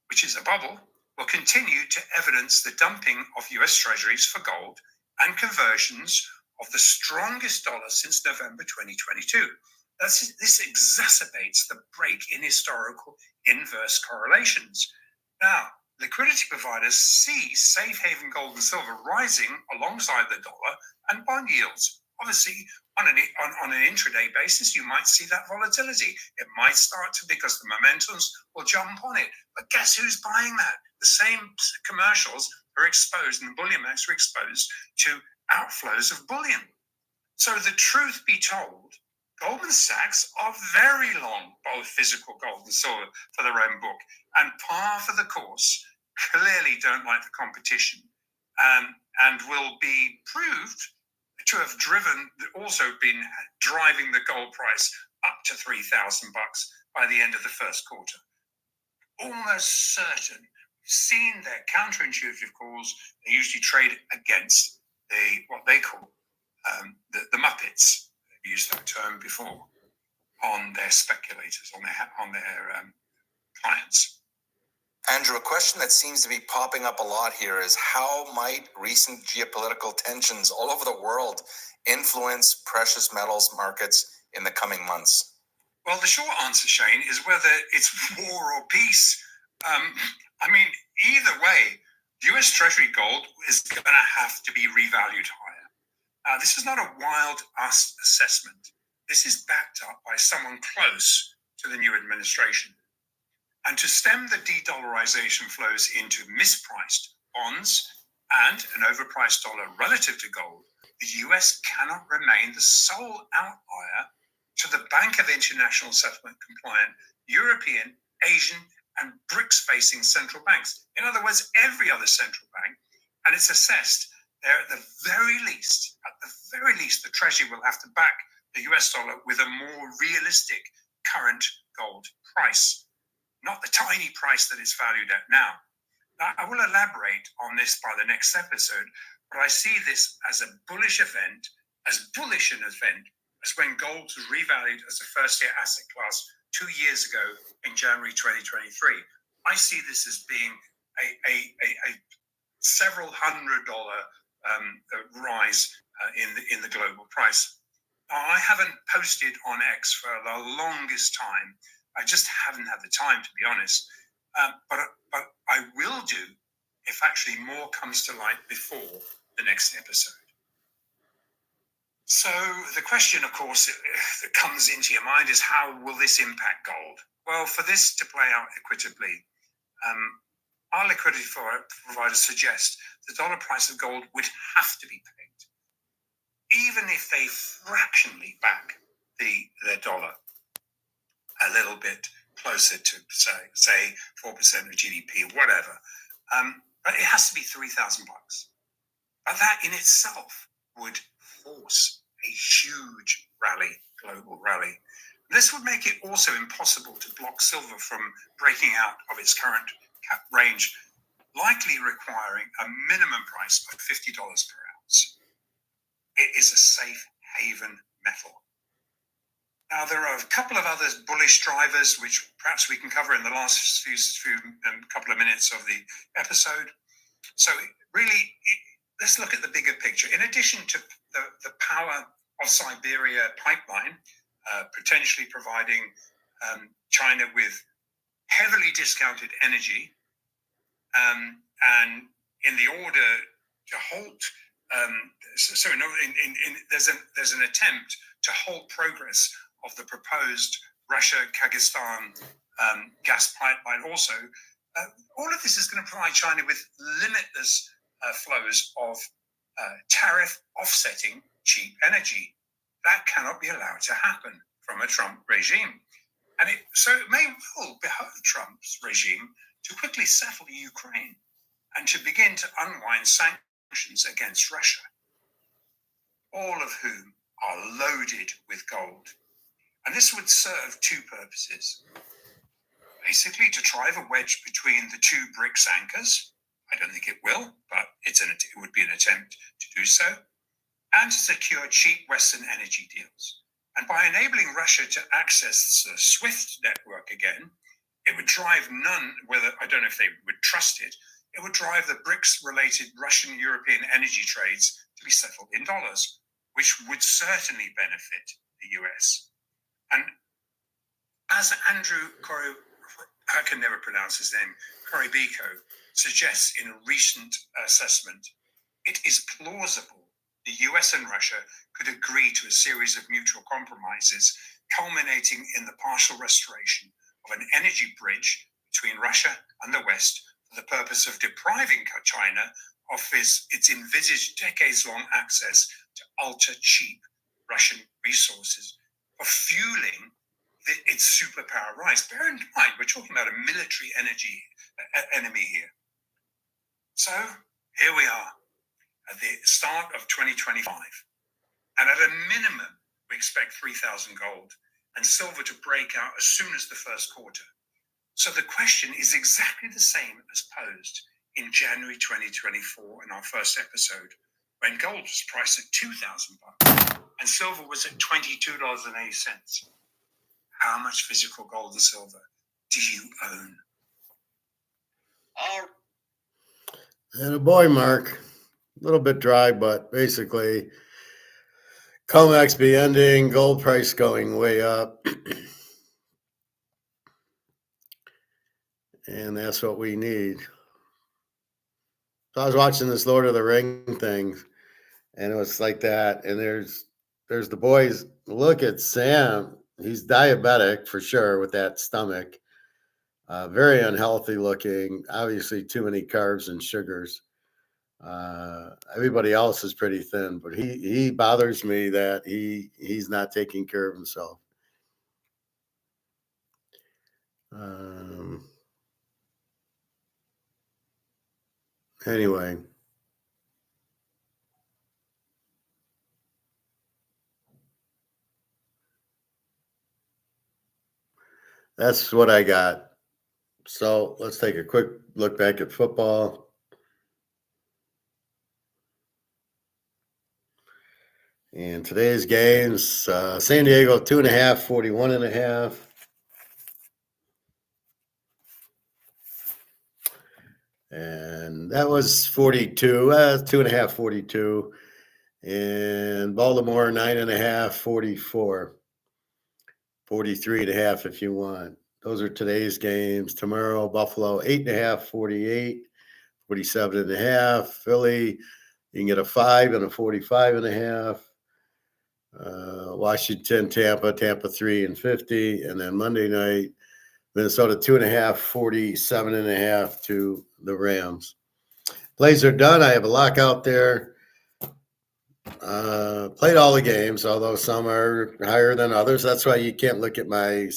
which is a bubble, will continue to evidence the dumping of US treasuries for gold and conversions of the strongest dollar since November 2022. This exacerbates the break in historical inverse correlations. Now, liquidity providers see safe haven gold and silver rising alongside the dollar and bond yields. Obviously, on an intraday basis, you might see that volatility. It might start to, because the momentums will jump on it. But guess who's buying that? The same commercials are exposed, and the bullion markets are exposed to outflows of bullion. So the truth be told, Goldman Sachs are very long both physical gold and silver for their own book, and par for the course, clearly don't like the competition, and will be proved to have also been driving the gold price up to $3,000 by the end of the first quarter. Almost certain. We've seen their counterintuitive calls. They usually trade against what they call the Muppets. They've used that term before on their speculators, on their clients. Andrew, a question that seems to be popping up a lot here is how might recent geopolitical tensions all over the world influence precious metals markets in the coming months? Well, the short answer, Shane, is whether it's war or peace. Either way, US Treasury gold is going to have to be revalued higher. This is not a wild assessment. This is backed up by someone close to the new administration. And to stem the de-dollarization flows into mispriced bonds and an overpriced dollar relative to gold, the US cannot remain the sole outlier to the Bank of International Settlement compliant European, Asian, and BRICS-facing central banks. In other words, every other central bank, and it's assessed there at the very least, the Treasury will have to back the US dollar with a more realistic current gold price, not the tiny price that it's valued at now. Now, I will elaborate on this by the next episode, but I see this as a bullish event, as bullish an event as when gold was revalued as a first-tier asset class 2 years ago in January 2023. I see this as being a several $100 rise in the global price. Now, I haven't posted on X for the longest time, I just haven't had the time, to be honest. But I will do if actually more comes to light before the next episode. So the question, of course, that comes into your mind is, how will this impact gold? Well, for this to play out equitably, our liquidity providers suggest the dollar price of gold would have to be pegged, even if they fractionally back the dollar a little bit closer to, say 4% of GDP, whatever. But it has to be $3,000. But that in itself would force a huge rally, global rally. This would make it also impossible to block silver from breaking out of its current range, likely requiring a minimum price of $50 per ounce. It is a safe haven metal. Now, there are a couple of other bullish drivers, which perhaps we can cover in the last few couple of minutes of the episode. So really, let's look at the bigger picture. In addition to the power of Siberia pipeline, potentially providing China with heavily discounted energy, and in the order to halt, there's an attempt to halt progress of the proposed Russia-Kazakhstan gas pipeline also. All of this is going to provide China with limitless flows of tariff offsetting cheap energy. That cannot be allowed to happen from a Trump regime. And so it may well behoove Trump's regime to quickly settle Ukraine and to begin to unwind sanctions against Russia, all of whom are loaded with gold. And this would serve two purposes. Basically, to drive a wedge between the two BRICS anchors. I don't think it will, but it would be an attempt to do so. And to secure cheap Western energy deals. And by enabling Russia to access the SWIFT network again, it would drive I don't know if they would trust it, it would drive the BRICS-related Russian-European energy trades to be settled in dollars, which would certainly benefit the US. And as Andrew I can never pronounce his name, Korobiko, suggests in a recent assessment, it is plausible the US and Russia could agree to a series of mutual compromises, culminating in the partial restoration of an energy bridge between Russia and the West for the purpose of depriving China of its envisaged decades-long access to ultra-cheap Russian resources for fueling its superpower rise. Bear in mind, we're talking about a military enemy here. So here we are at the start of 2025. And at a minimum, we expect 3,000 gold and silver to break out as soon as the first quarter. So the question is exactly the same as posed in January 2024 in our first episode, when gold was priced at $2,000 and silver was at $22.80. How much physical gold and silver do you own? And a boy, Mark. A little bit dry, but basically, COMEX be ending, gold price going way up. And that's what we need. So I was watching this Lord of the Ring thing, and it was like that. And there's the boys. Look at Sam. He's diabetic for sure with that stomach. Very unhealthy looking. Obviously, too many carbs and sugars. Everybody else is pretty thin, but he bothers me that he's not taking care of himself. Anyway, that's what I got. So let's take a quick look back at football. And today's games, San Diego 2.5, 41.5. And that was 42, 2.5, 42. And Baltimore 9.5, 44. 43.5 if you want. Those are today's games. Tomorrow, Buffalo 8.5, 48, 47.5. Philly, you can get a 5 and a 45.5. Washington, Tampa 3 and 50. And then Monday night, Minnesota 2.5, 47.5 to the Rams. Plays are done. I have a lockout there. Played all the games, although some are higher than others. That's why you can't look at my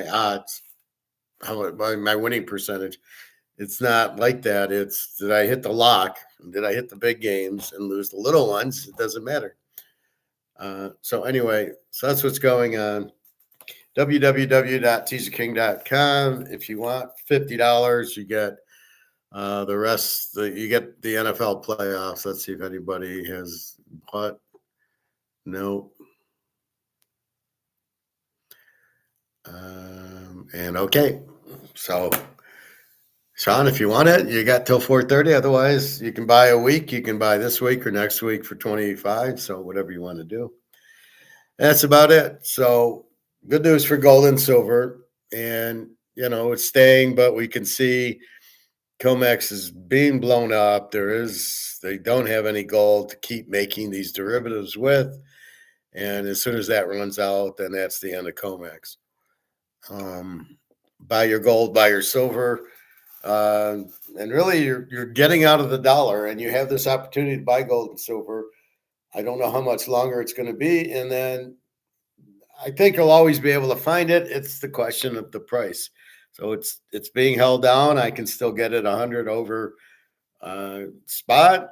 odds, my winning percentage. It's not like that. It's, did I hit the lock? Did I hit the big games and lose the little ones? It doesn't matter. So anyway, so that's what's going on. www.teaserking.com. If you want $50, you get the rest. You get the NFL playoffs. Let's see if anybody has bought. No. And okay, so Sean, if you want it, you got till 4:30. Otherwise, you can buy a week. You can buy this week or next week for 25. So whatever you want to do. That's about it. So good news for gold and silver, and it's staying, but we can see COMEX is being blown up. They don't have any gold to keep making these derivatives with. And as soon as that runs out, then that's the end of COMEX. Buy your gold, buy your silver. And really, you're getting out of the dollar, and you have this opportunity to buy gold and silver. I don't know how much longer it's going to be. And then I think you'll always be able to find it. It's the question of the price. So it's being held down. I can still get it 100 over spot.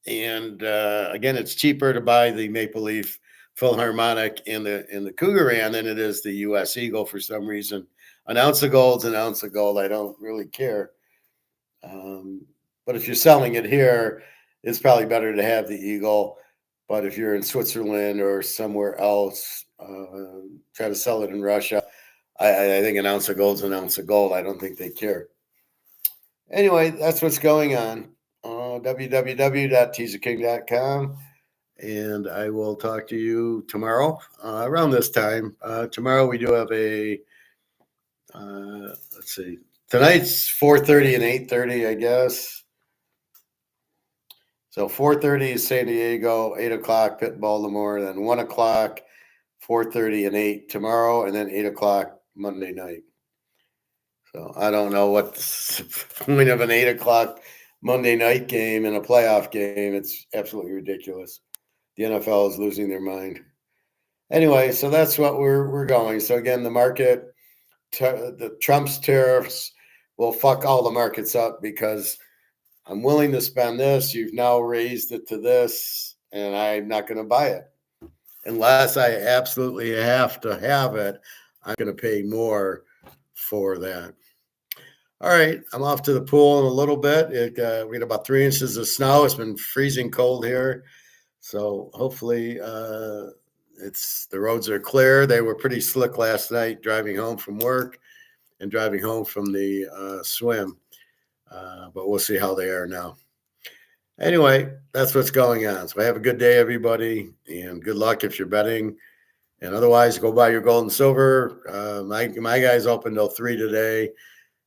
And again, it's cheaper to buy the Maple Leaf Philharmonic in the Cougaran than it is the U.S. Eagle for some reason. An ounce of gold's an ounce of gold. I don't really care. But if you're selling it here, it's probably better to have the Eagle. But if you're in Switzerland or somewhere else, try to sell it in Russia, I think an ounce of gold's an ounce of gold. I don't think they care. Anyway, that's what's going on. www.teaserking.com. And I will talk to you tomorrow around this time. Tomorrow we do have a, let's see, tonight's 4:30 and 8:30, I guess. So 4:30 is San Diego, 8 o'clock Pitt, Baltimore, then 1 o'clock, 4:30 and 8 tomorrow, and then 8 o'clock Monday night. So I don't know what's the point of an 8 o'clock Monday night game and a playoff game. It's absolutely ridiculous. The NFL is losing their mind. Anyway, so that's what we're going. So again, the market, the Trump's tariffs will fuck all the markets up because I'm willing to spend this. You've now raised it to this, and I'm not going to buy it unless I absolutely have to have it. I'm going to pay more for that. All right, I'm off to the pool in a little bit. We had about 3 inches of snow. It's been freezing cold here. So hopefully the roads are clear. They were pretty slick last night driving home from work and driving home from the swim. But we'll see how they are now. Anyway, that's what's going on. So have a good day, everybody, and good luck if you're betting. And otherwise, go buy your gold and silver. My guy's open till 3 today.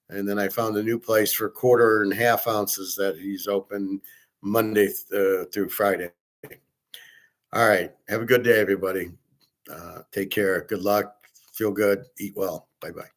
And then I found a new place for 1/4 and 1/2 ounces that he's open Monday through Friday. All right. Have a good day, everybody. Take care. Good luck. Feel good. Eat well. Bye-bye.